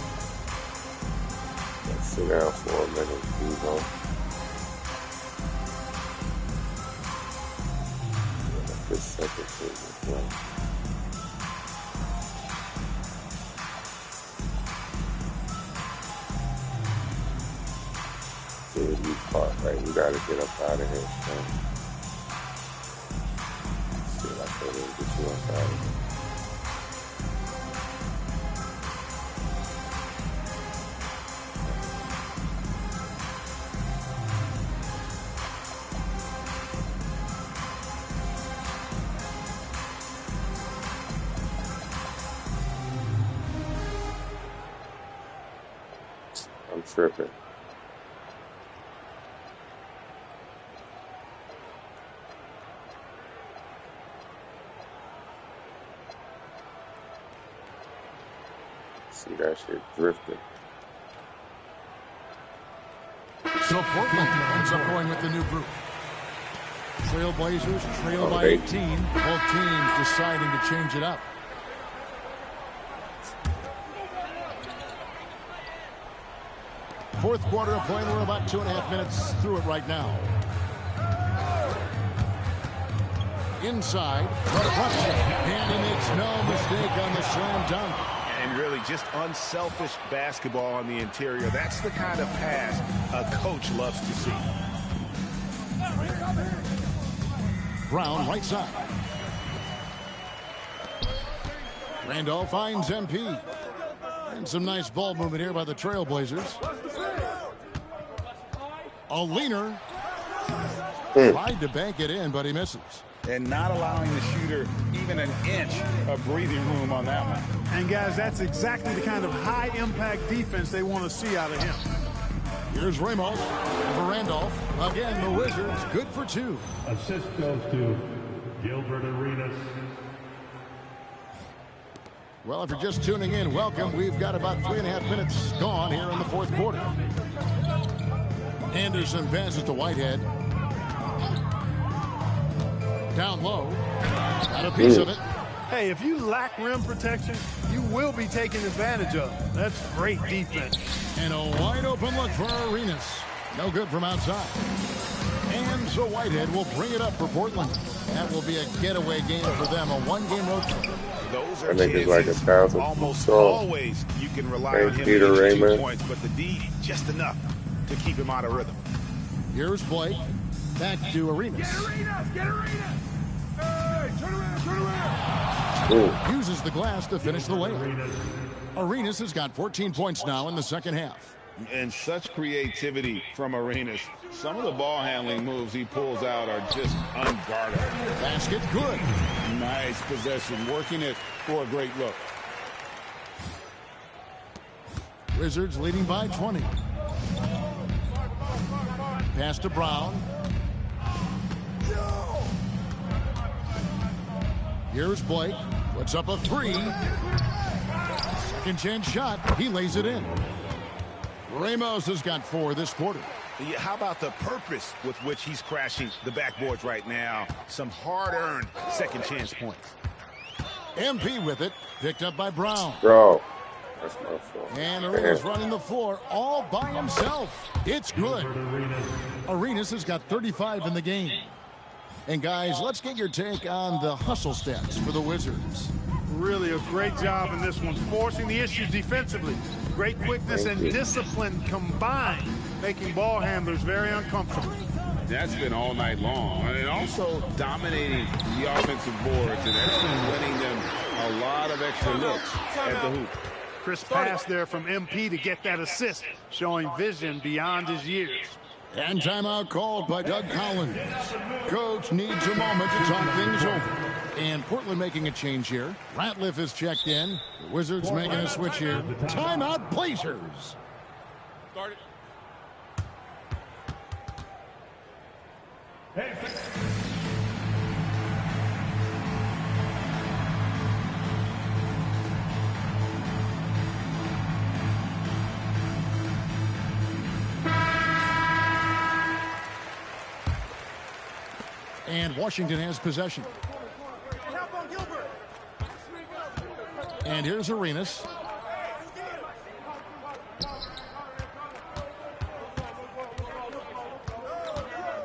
Let's sit down for a minute, Devo. This second thing as well. Dude, you caught, right? We gotta get up out of here, man. See if I can get you up out of here. I'm tripping. See that shit drifting.
So Portland ends up going with the new group. Trailblazers trail by 18. Both teams deciding to change it up. Fourth quarter of play. We're about 2.5 minutes through it right now. Inside, and he makes no mistake on the slam dunk.
And really just unselfish basketball on the interior. That's the kind of pass a coach loves to see.
Brown, right side. Randolph finds MP. And some nice ball movement here by the Trailblazers. A leaner. Tried to bank it in, but he misses.
And not allowing the shooter even an inch of breathing room on that one.
And, guys, that's exactly the kind of high-impact defense they want to see out of him.
Here's Ramos over Randolph. Again, the Wizards good for 2.
Assist goes to Gilbert Arenas.
Well, if you're just tuning in, welcome. We've got about 3.5 minutes gone here in the fourth quarter. Anderson passes to Whitehead. Down low. Got a piece of it.
Hey, if you lack rim protection, you will be taken advantage of. That's great defense.
And a wide open look for Arenas. No good from outside. And so Whitehead will bring it up for Portland. That will be a getaway game for them, a one-game road trip.
Those are
chances. Like 1,000
almost always you can rely on him to get 2 points, but the D just enough to keep him out of rhythm.
Here's Blake. Back to Arenas.
Get Arenas! Get Arenas! Hey, turn around, turn around!
Uses the glass to finish the layup. Arenas has got 14 points now in the second half.
And such creativity from Arenas. Some of the ball handling moves he pulls out are just unguarded.
Basket good.
Nice possession, working it for a great look.
Wizards leading by 20. Pass to Brown. Here's Blake. Puts up a 3. Second chance shot. He lays it in. Ramos has got 4 this quarter.
Yeah, how about the purpose with which he's crashing the backboards right now? Some hard-earned second chance points.
MP with it. Picked up by Brown.
Bro. That's my fault.
And Arenas running the floor all by himself. It's good. Arenas has got 35 in the game. And, guys, let's get your take on the hustle stats for the Wizards.
Really a great job in this one, forcing the issue defensively. Great quickness and discipline combined, making ball handlers very uncomfortable.
That's been all night long. And also dominating the offensive boards, and that's been winning them a lot of extra looks at the hoop.
Crisp pass there from MP to get that assist, showing vision beyond his years.
And timeout called by Doug Collins. Coach needs a moment to talk things over. And Portland making a change here. Ratliff is checked in. The Wizards making a switch here. Timeout Blazers.
Start it.
And Washington has possession. And here's Arenas.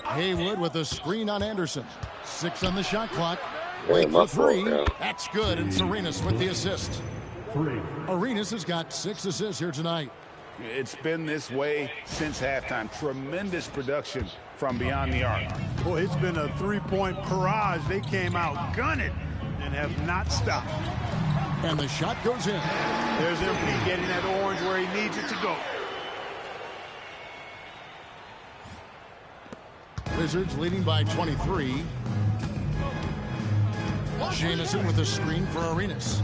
Haywood with a screen on Anderson. 6 on the shot clock. Wait for 3. That's good. And Arenas with the assist. Arenas has got 6 assists here tonight.
It's been this way since halftime. Tremendous production from beyond the arc.
Boy, it's been a three-point barrage. They came out gunning and have not stopped.
And the shot goes in.
There's MP getting that orange where he needs it to go.
Wizards leading by 23. Jamison with a screen for Arenas.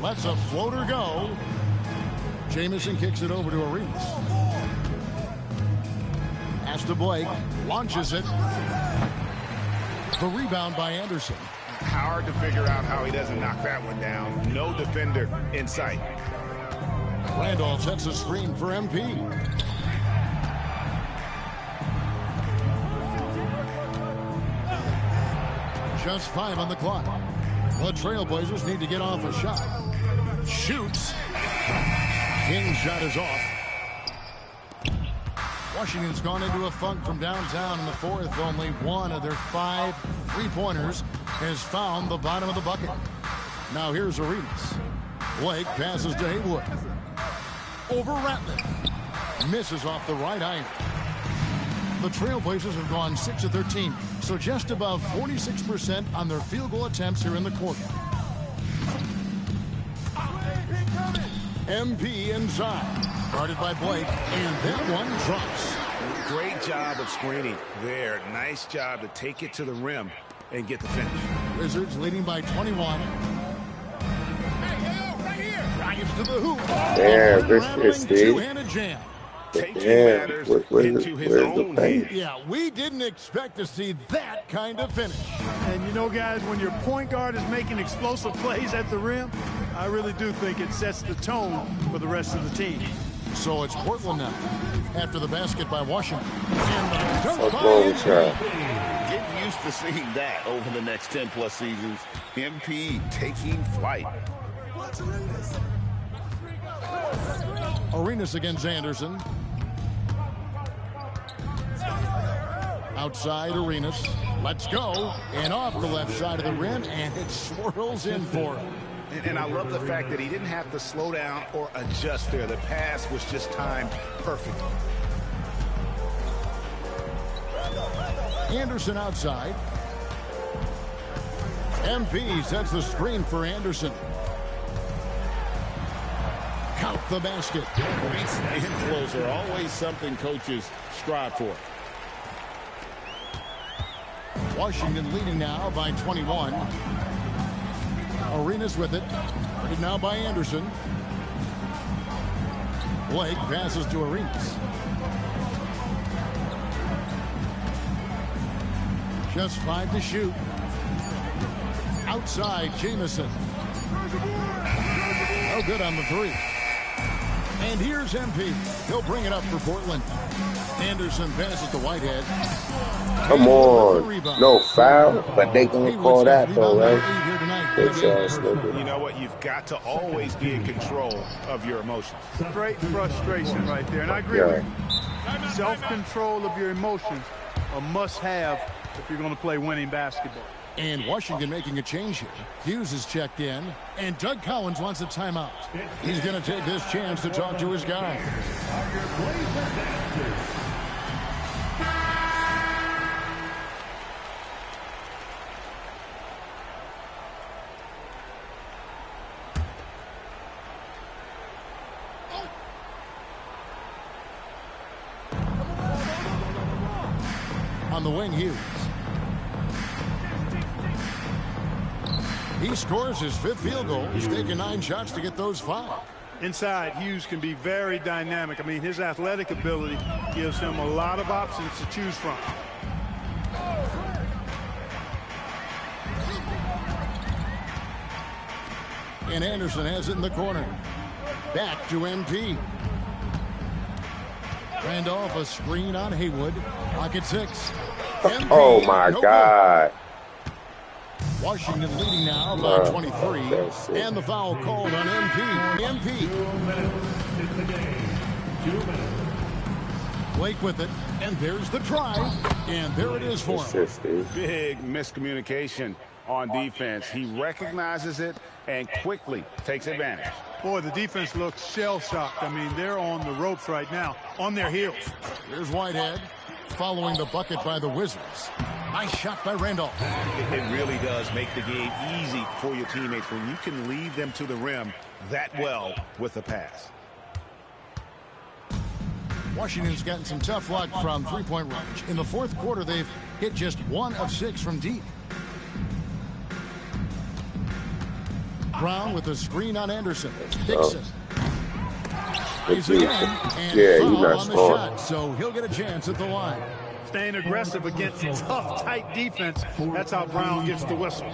Lets a floater go. Jamison kicks it over to Arenas. Pass to Blake. Launches it. The rebound by Anderson.
Hard to figure out how he doesn't knock that one down. No defender in sight.
Randolph sets a screen for MP. Just 5 on the clock. The Trailblazers need to get off a shot. Shoots. King's shot is off. Washington's gone into a funk from downtown in the fourth. Only one of their 5 three-pointers has found the bottom of the bucket. Now here's Arenas. Blake passes to Haywood. Over Ratliff. Misses off the right iron. The Trailblazers have gone 6 of 13, so just above 46% on their field goal attempts here in the quarter. MP inside. Guarded by Blake, and that one drops.
Great job of screening there. Nice job to take it to the rim and get the finish.
Wizards leading by 21. Drives to the hoop.
Yeah, good shit, Steve.
Two-handed jam.
Taking
Yeah,
matters
where's
into his
the
own
paint?
hands.
Yeah, we didn't expect to see that kind of finish.
And you know, guys, when your point guard is making explosive plays at the rim, I really do think it sets the tone for the rest of the team.
So it's Portland now, after the basket by Washington. And the dunk
What's
by
wrong with y'all?
MP.
Get used to seeing that over the next 10+ seasons. MP taking flight.
Arenas against Anderson. Outside Arenas. Let's go. And off the left side of the rim, and it swirls in for him.
And I love the fact that he didn't have to slow down or adjust there. The pass was just timed perfectly.
Anderson outside. MP sets the screen for Anderson. Count the basket.
Points and closer, always something coaches strive for.
Washington leading now by 21. Arenas with it. Guarded now by Anderson. Blake passes to Arenas. Just 5 to shoot. Outside, Jamison. No good on the 3. And here's MP. He'll bring it up for Portland. Anderson passes to Whitehead.
Come on. No foul, but they gonna call that though, right?
You know what? You've got to always be in control of your emotions.
Straight frustration right there. And I agree with you. Self-control of your emotions a must-have if you're going to play winning basketball.
And Washington making a change here. Hughes is checked in, and Doug Collins wants a timeout. He's going to take this chance to talk to his guy. On the wing, Hughes. He scores his 5th field goal. He's taken 9 shots to get those 5.
Inside, Hughes can be very dynamic. I mean, his athletic ability gives him a lot of options to choose from.
And Anderson has it in the corner. Back to MP. Randolph, a screen on Haywood. Pocket 6. MP,
Oh, my
no
God.
good. Washington leading now by 23. And the foul called on MP.
2 minutes in the game. 2 minutes.
Blake with it, and there's the drive, and there it is for him.
Big miscommunication on defense. He recognizes it and quickly takes advantage.
Boy, the defense looks shell-shocked. I mean, they're on the ropes right now, on their heels.
Here's Whitehead, following the bucket by the Wizards. Nice shot by Randolph.
It really does make the game easy for your teammates when you can lead them to the rim that well with a pass.
Washington's gotten some tough luck from three-point range. In the fourth quarter, they've hit just 1 of 6 from deep. Brown with a screen on Anderson. Dixon. He's again, and foul on the shot, so he'll get a chance at the line.
Staying aggressive against tough, tight defense. That's how Brown gets the whistle.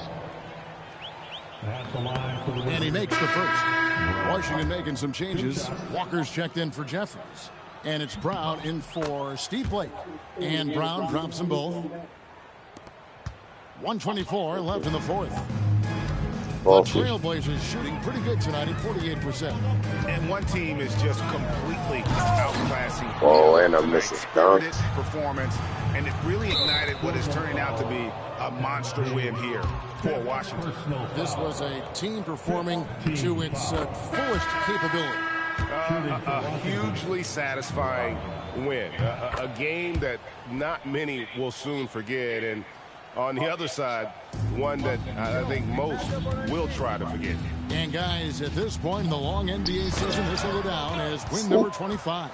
And he makes the first. Washington making some changes. Walker's checked in for Jeffries. And it's Brown in for Steve Blake. And Brown drops them both. 1:24 left in the fourth. The Trailblazers shooting pretty good tonight at 48%.
And one team is just completely outclassing.
Oh, and a missing dunk.
Performance, and it really ignited what is turning out to be a monster win here for Washington.
This was a team performing to its fullest capability.
A hugely satisfying win. A game that not many will soon forget. And on the other side, one that I think most will try to forget.
And guys, at this point in the long NBA season, this will go down as win number 25.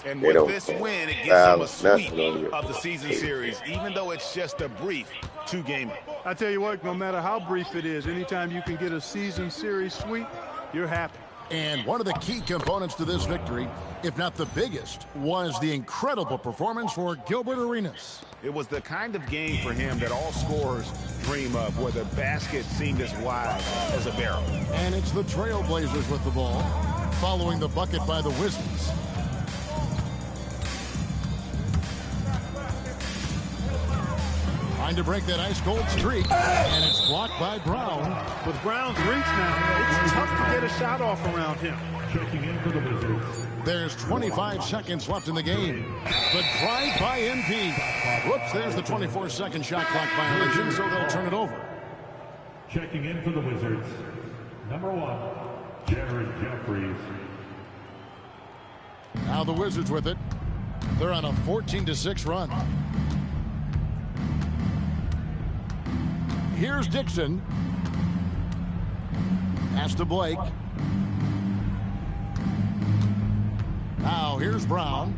And with this win, it gives them a sweep of the season series, even though it's just a brief 2-gamer.
I tell you what, no matter how brief it is, anytime you can get a season series sweep, you're happy.
And one of the key components to this victory, if not the biggest, was the incredible performance for Gilbert Arenas.
It was the kind of game for him that all scorers dream of, where the basket seemed as wide as a barrel.
And it's the Trailblazers with the ball, following the bucket by the Wizards. Trying to break that ice-cold streak, and it's blocked by Brown.
With Brown's reach now, it's tough to get a shot off around him.
Checking in for the Wizards.
There's 25 seconds left in the game. The drive by MP. Whoops, there's the 24-second shot clock violation, so they'll turn it over.
Checking in for the Wizards. Number 1, Jared Jeffries.
Now the Wizards with it. They're on a 14-6 run. Here's Dixon. Pass to Blake. Now here's Brown.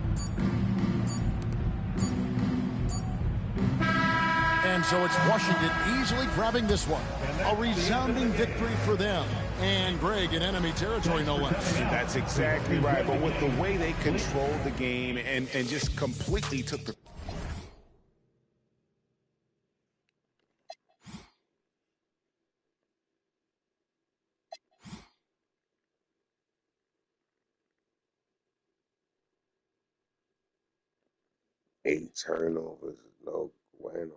And so it's Washington easily grabbing this one. A resounding victory for them. And Greg in enemy territory, no less.
That's exactly right. But with the way they controlled the game and just completely took the...
Eight turnovers, no bueno.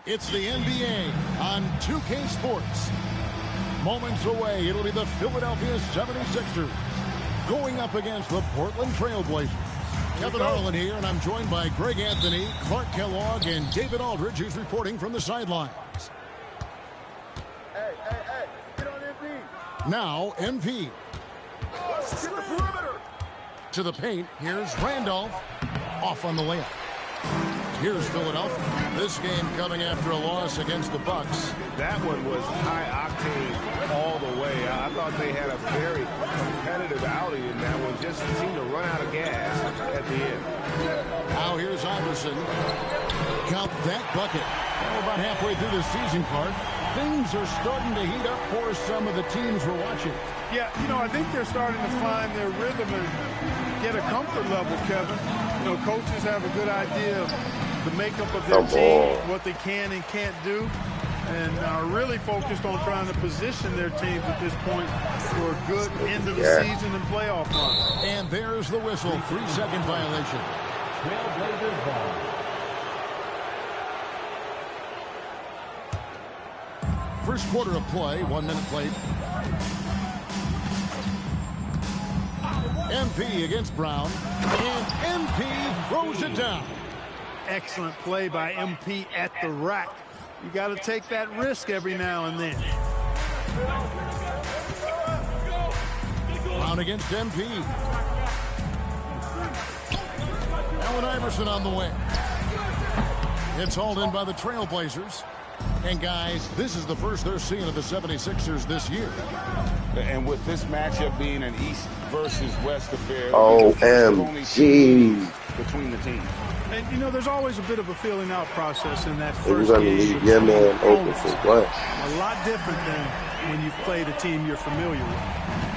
It's the NBA on 2K Sports. Moments away, it'll be the Philadelphia 76ers going up against the Portland Trailblazers. Kevin Harlan here, and I'm joined by Greg Anthony, Clark Kellogg, and David Aldridge, who's reporting from the sidelines.
Hey, get on MP.
Now, MP.
Let's get the perimeter.
To the paint, here's Randolph. Off on the layup. Here's Philadelphia. This game coming after a loss against the Bucks.
That one was high octane all the way. I thought they had a very competitive outing in that one. Just seemed to run out of gas at the end.
Now here's Iverson. Count that bucket. Well, about halfway through the season, Clark, things are starting to heat up for some of the teams we're watching.
Yeah, you know, I think they're starting to find their rhythm and get a comfort level, Kevin. You know, coaches have a good idea of the makeup of their team, what they can and can't do, and are really focused on trying to position their teams at this point for a good end of the season and playoff run.
And there's the whistle. 3-second violation.
Trailblazers ball.
First quarter of play, 1 minute played. MP against Brown, and MP throws it down.
Excellent play by MP at the rack. You got to take that risk every now and then.
Brown against MP. Allen Iverson on the wing. It's hauled in by the Trailblazers. And guys, this is the first they're seeing of the 76ers this year.
And with this matchup being an East versus West affair,
OMG
between the teams.
And, you know, there's always a bit of a feeling out process in that
You're
first
going to
game.
leave your man open for what?
A lot different than when you've played a team you're familiar with.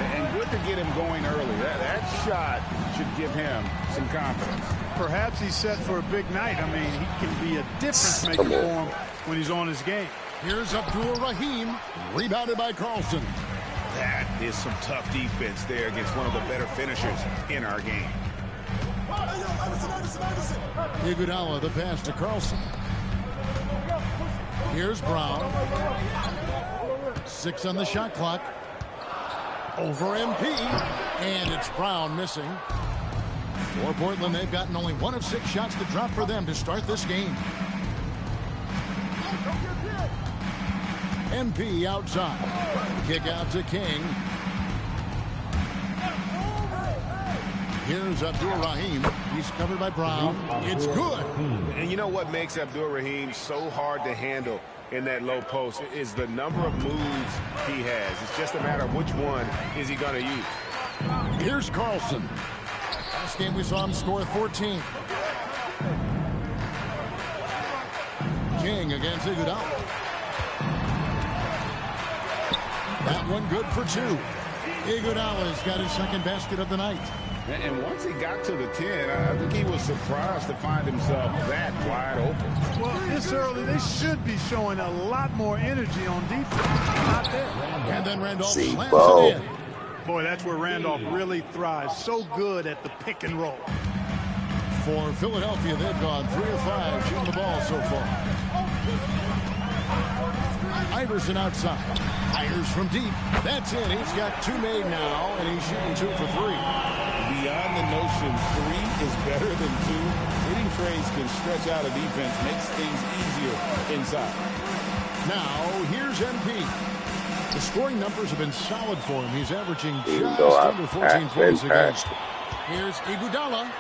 And good to get him going early. That shot should give him some confidence.
Perhaps he's set for a big night. I mean, he can be a difference maker for him when he's on his game.
Here's Abdul-Rahim, rebounded by Carlson.
That is some tough defense there against one of the better finishers in our game.
Iguodala, the pass to Carlson. Here's Brown. 6 on the shot clock. Over MP. And it's Brown missing. For Portland, they've gotten only 1 of 6 shots to drop for them to start this game. MP outside. Kick out to King. Here's Abdul-Rahim. He's covered by Brown. It's good.
And you know what makes Abdul-Rahim so hard to handle in that low post is the number of moves he has. It's just a matter of which one is he going to use.
Here's Carlson. Last game we saw him score 14. King against Iguodala. That one good for 2. Iguodala's got his second basket of the night.
And once he got to the 10, I think he was surprised to find himself that wide open.
Well, this early, they should be showing a lot more energy on defense. Not there.
And then Randolph slams it in.
Boy, that's where Randolph really thrives. So good at the pick and roll.
For Philadelphia, they've gone 3 of 5 shooting the ball so far. Iverson outside. Fires from deep. That's it. He's got 2 made now, and he's shooting 2 for 3.
Beyond the notion 3 is better than 2, hitting trades can stretch out a defense, makes things easier inside.
Now, here's MP. The scoring numbers have been solid for him. He's averaging just under 14 points a game. Here's Iguodala.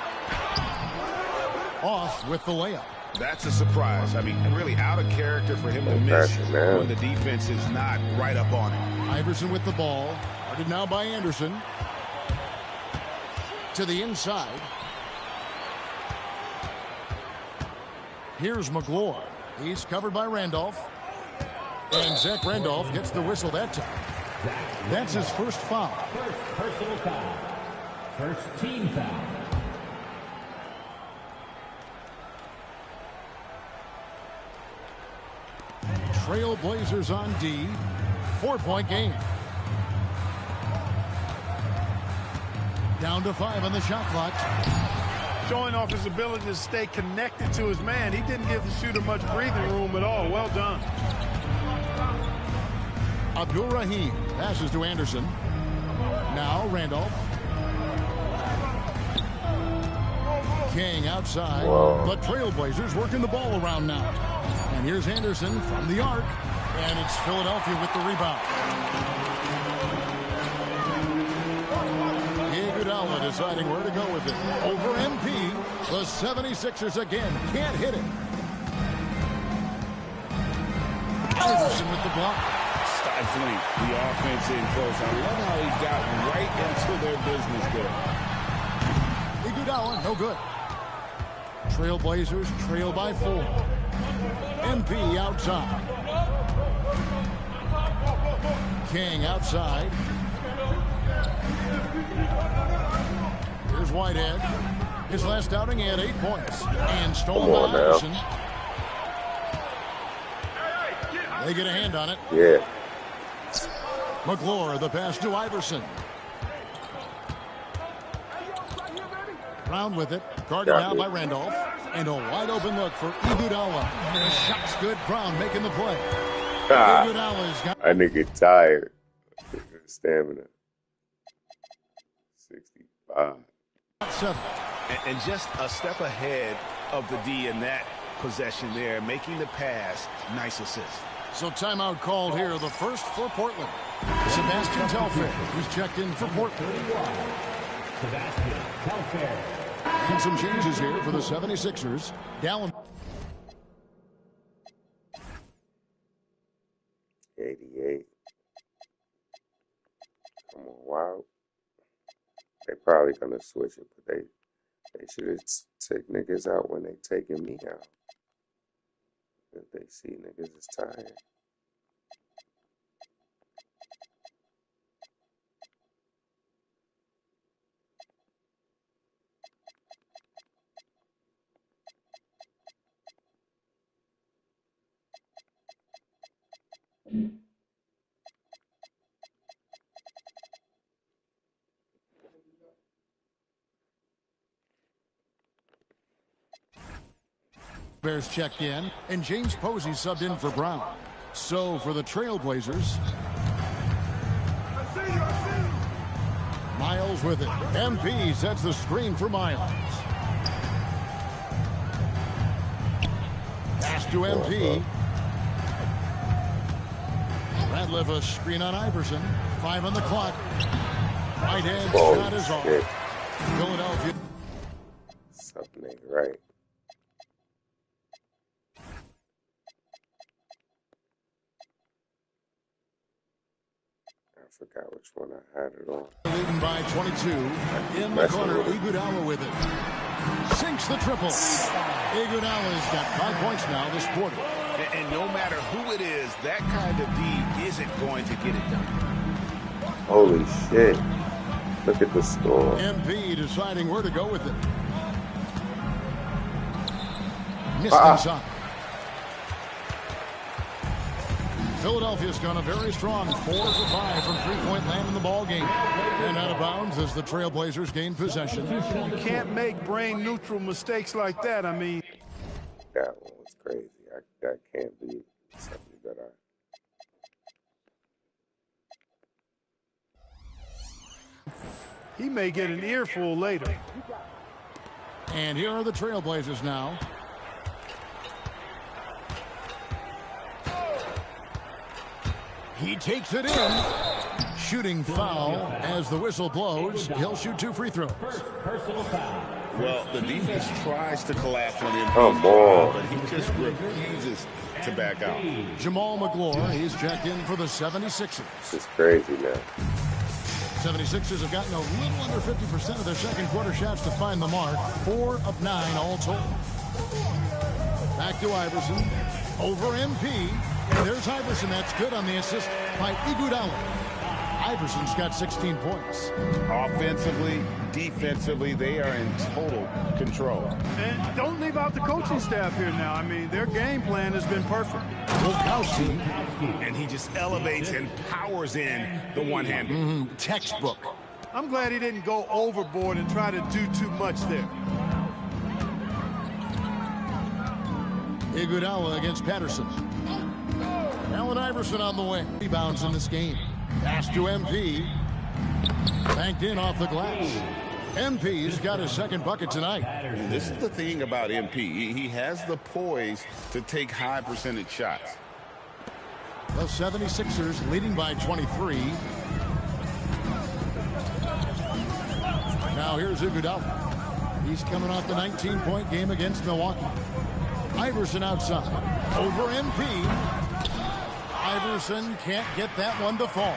Off with the layup.
That's a surprise. I mean, really out of character for him to miss when the defense is not right up on him.
Iverson with the ball. Guarded now by Anderson. To the inside. Here's McGlure. He's covered by Randolph. And Zach Randolph gets the whistle that time. That's his first foul.
First personal foul. First team foul.
Trailblazers on D. 4-point game. Down to 5 on the shot clock.
Showing off his ability to stay connected to his man. He didn't give the shooter much breathing room at all. Well done.
Abdul-Rahim passes to Anderson. Now Randolph. King outside. But Trailblazers working the ball around now. And here's Anderson from the arc. And it's Philadelphia with the rebound. Iguodala deciding where to go with it. Over MP. The 76ers again can't hit it. Iverson with the block.
Stifling the offense in close. I love how he got right into their business there.
Iguodala, no good. Trailblazers trail by 4. MP outside. King outside. Here's Whitehead. His last outing, he had 8 points. And stolen by Iverson. They get a hand on it.
Yeah.
McClure, the pass to Iverson. Brown with it. Guarded now by Randolph. And a wide open look for Iguodala. The shot's good. Brown making the play. Iguodala's got.
I nigga tired. Stamina. 65.
7.
And just a step ahead of the D in that possession there, making the pass. Nice assist.
So timeout called here, the first for Portland. Sebastian Telfair, who's checked in for Portland.
Sebastian Telfair.
And some changes here for the 76ers. Gallen.
88. Come on, wow. They probably gonna switch it, but they should have took niggas out when they taking me out. If they see niggas is tired.
Bears checked in, and James Posey subbed in for Brown. So for the Trailblazers, Miles with it. MP sets the screen for Miles. Pass to MP. Radliff a screen on Iverson. 5 on the clock. Right hand shot is off. Philadelphia.
Something ain't right. I forgot which one I had it on.
Leading by 22. In the corner, Iguodala with it. Sinks the triple. Iguodala's got 5 points now this quarter.
And no matter who it is, that kind of D isn't going to get it done.
Holy shit. Look at the score.
MP deciding where to go with it. Missed inside. Philadelphia's gone a very strong 4 for 5 from three-point land in the ball game. And out of bounds as the Trailblazers gain possession.
You can't make brain-neutral mistakes like that. I mean,
That one was crazy. That can't be something that
he may get an earful later.
And here are the Trailblazers now. He takes it in. Shooting foul as the whistle blows. He'll shoot 2 free throws.
Personal foul.
Well, the defense tries to collapse on him, but he just refuses to back out.
Jamal McClure, he's checked in for the 76ers.
It's crazy now.
76ers have gotten a little under 50% of their second quarter shots to find the mark. 4 of 9 all told. Back to Iverson. Over MP. And there's Iverson. That's good on the assist by Iguodala. Iverson's got 16 points.
Offensively, defensively, they are in total control.
And don't leave out the coaching staff here now. I mean, their game plan has been perfect.
Wilkowski.
And he just elevates and powers in the one-hander.
Textbook.
I'm glad he didn't go overboard and try to do too much there.
Iguodala against Patterson. Allen Iverson on the way. Rebounds in this game. Pass to MP. Banked in off the glass. MP's got his second bucket tonight.
This is the thing about MP. He has the poise to take high percentage shots.
The 76ers leading by 23. Now here's Iguodala. He's coming off the 19-point game against Milwaukee. Iverson outside. Over MP. Iverson can't get that one to fall.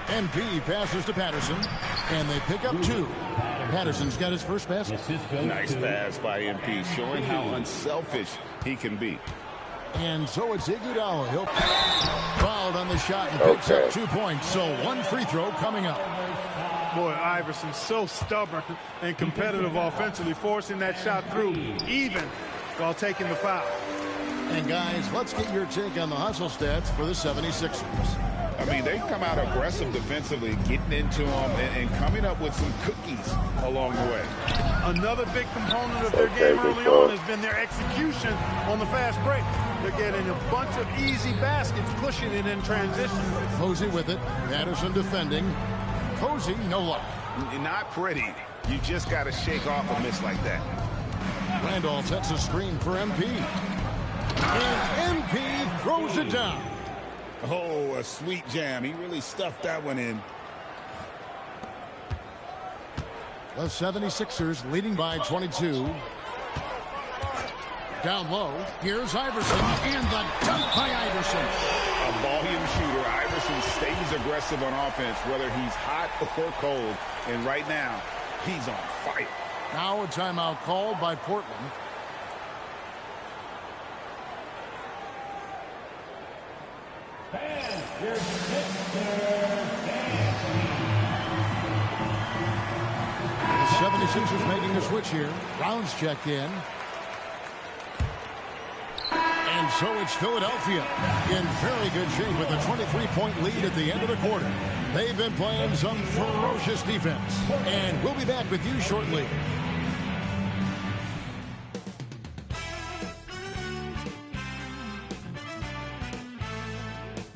MP passes to Patterson, and they pick up 2. Patterson's got his first basket.
Nice pass by MP, showing how unselfish he can be.
And so it's Iguodala. He'll fouled on the shot and picks up 2 points. So 1 free throw coming up.
Boy, Iverson's so stubborn and competitive offensively, forcing that shot through even while taking the foul.
And guys, let's get your take on the hustle stats for the 76ers.
I mean, they come out aggressive defensively, getting into them and coming up with some cookies along the way.
Another big component of their game early on has been their execution on the fast break. They're getting a bunch of easy baskets, pushing it in transition.
Posey with it. Patterson defending. Posey, no luck.
Not pretty. You just got to shake off a miss like that.
Randolph sets a screen for MP. And MP throws it down.
Oh, a sweet jam. He really stuffed that one in.
The 76ers leading by 22. Down low. Here's Iverson. And the dunk by Iverson.
A volume shooter. Iverson stays aggressive on offense, whether he's hot or cold. And right now, he's on fire.
Now a timeout called by Portland. The 76ers making a switch here. Brown's checked in. And so it's Philadelphia in very good shape with a 23-point lead at the end of the quarter. They've been playing some ferocious defense. And we'll be back with you shortly.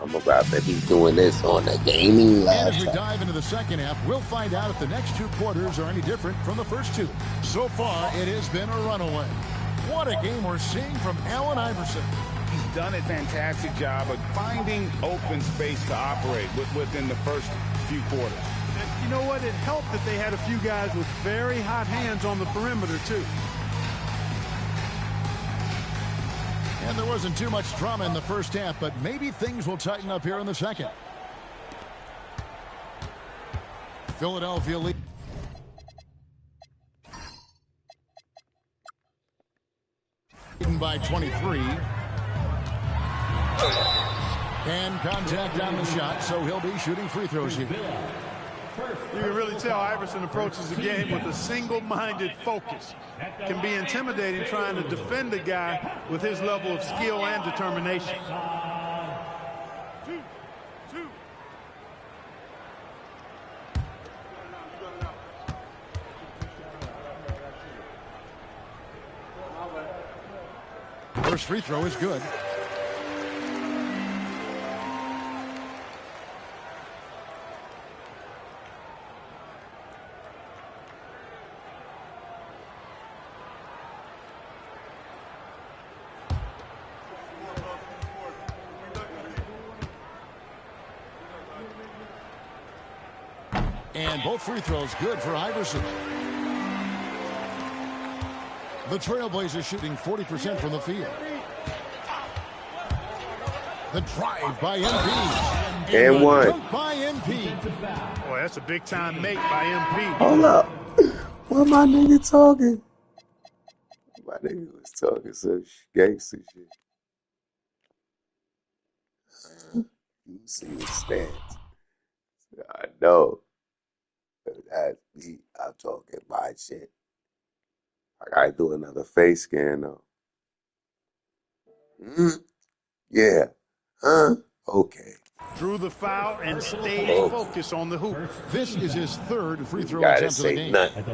I'm about to be doing this on the gaming
And as we
laptop.
dive into the second half, we'll find out if the next 2 quarters are any different from the first 2. So far, it has been a runaway. What a game we're seeing from Allen Iverson.
He's done a fantastic job of finding open space to operate within the first few quarters.
You know what? It helped that they had a few guys with very hot hands on the perimeter, too.
And there wasn't too much drama in the first half, but maybe things will tighten up here in the second. Philadelphia lead. By 23. And contact on the shot, so he'll be shooting free throws here.
You can really tell Iverson approaches the game with a single-minded focus. Can be intimidating trying to defend a guy with his level of skill and determination.
First free throw is good. And both free throws good for Iverson. The Trailblazers shooting 40% from the field. The drive by MP.
And one.
Dunk by MP.
Boy, that's a big-time make by MP.
Hold up. What my nigga talking? My nigga was talking some gangster shit. You see the stance. I know. That's me. I'm talking my shit. I gotta do another face scan though. Yeah. Huh? Okay.
Drew the foul and stayed focused on the hoop.
This is his 3rd free throw
Gotta
attempt of the
say
game.
nothing.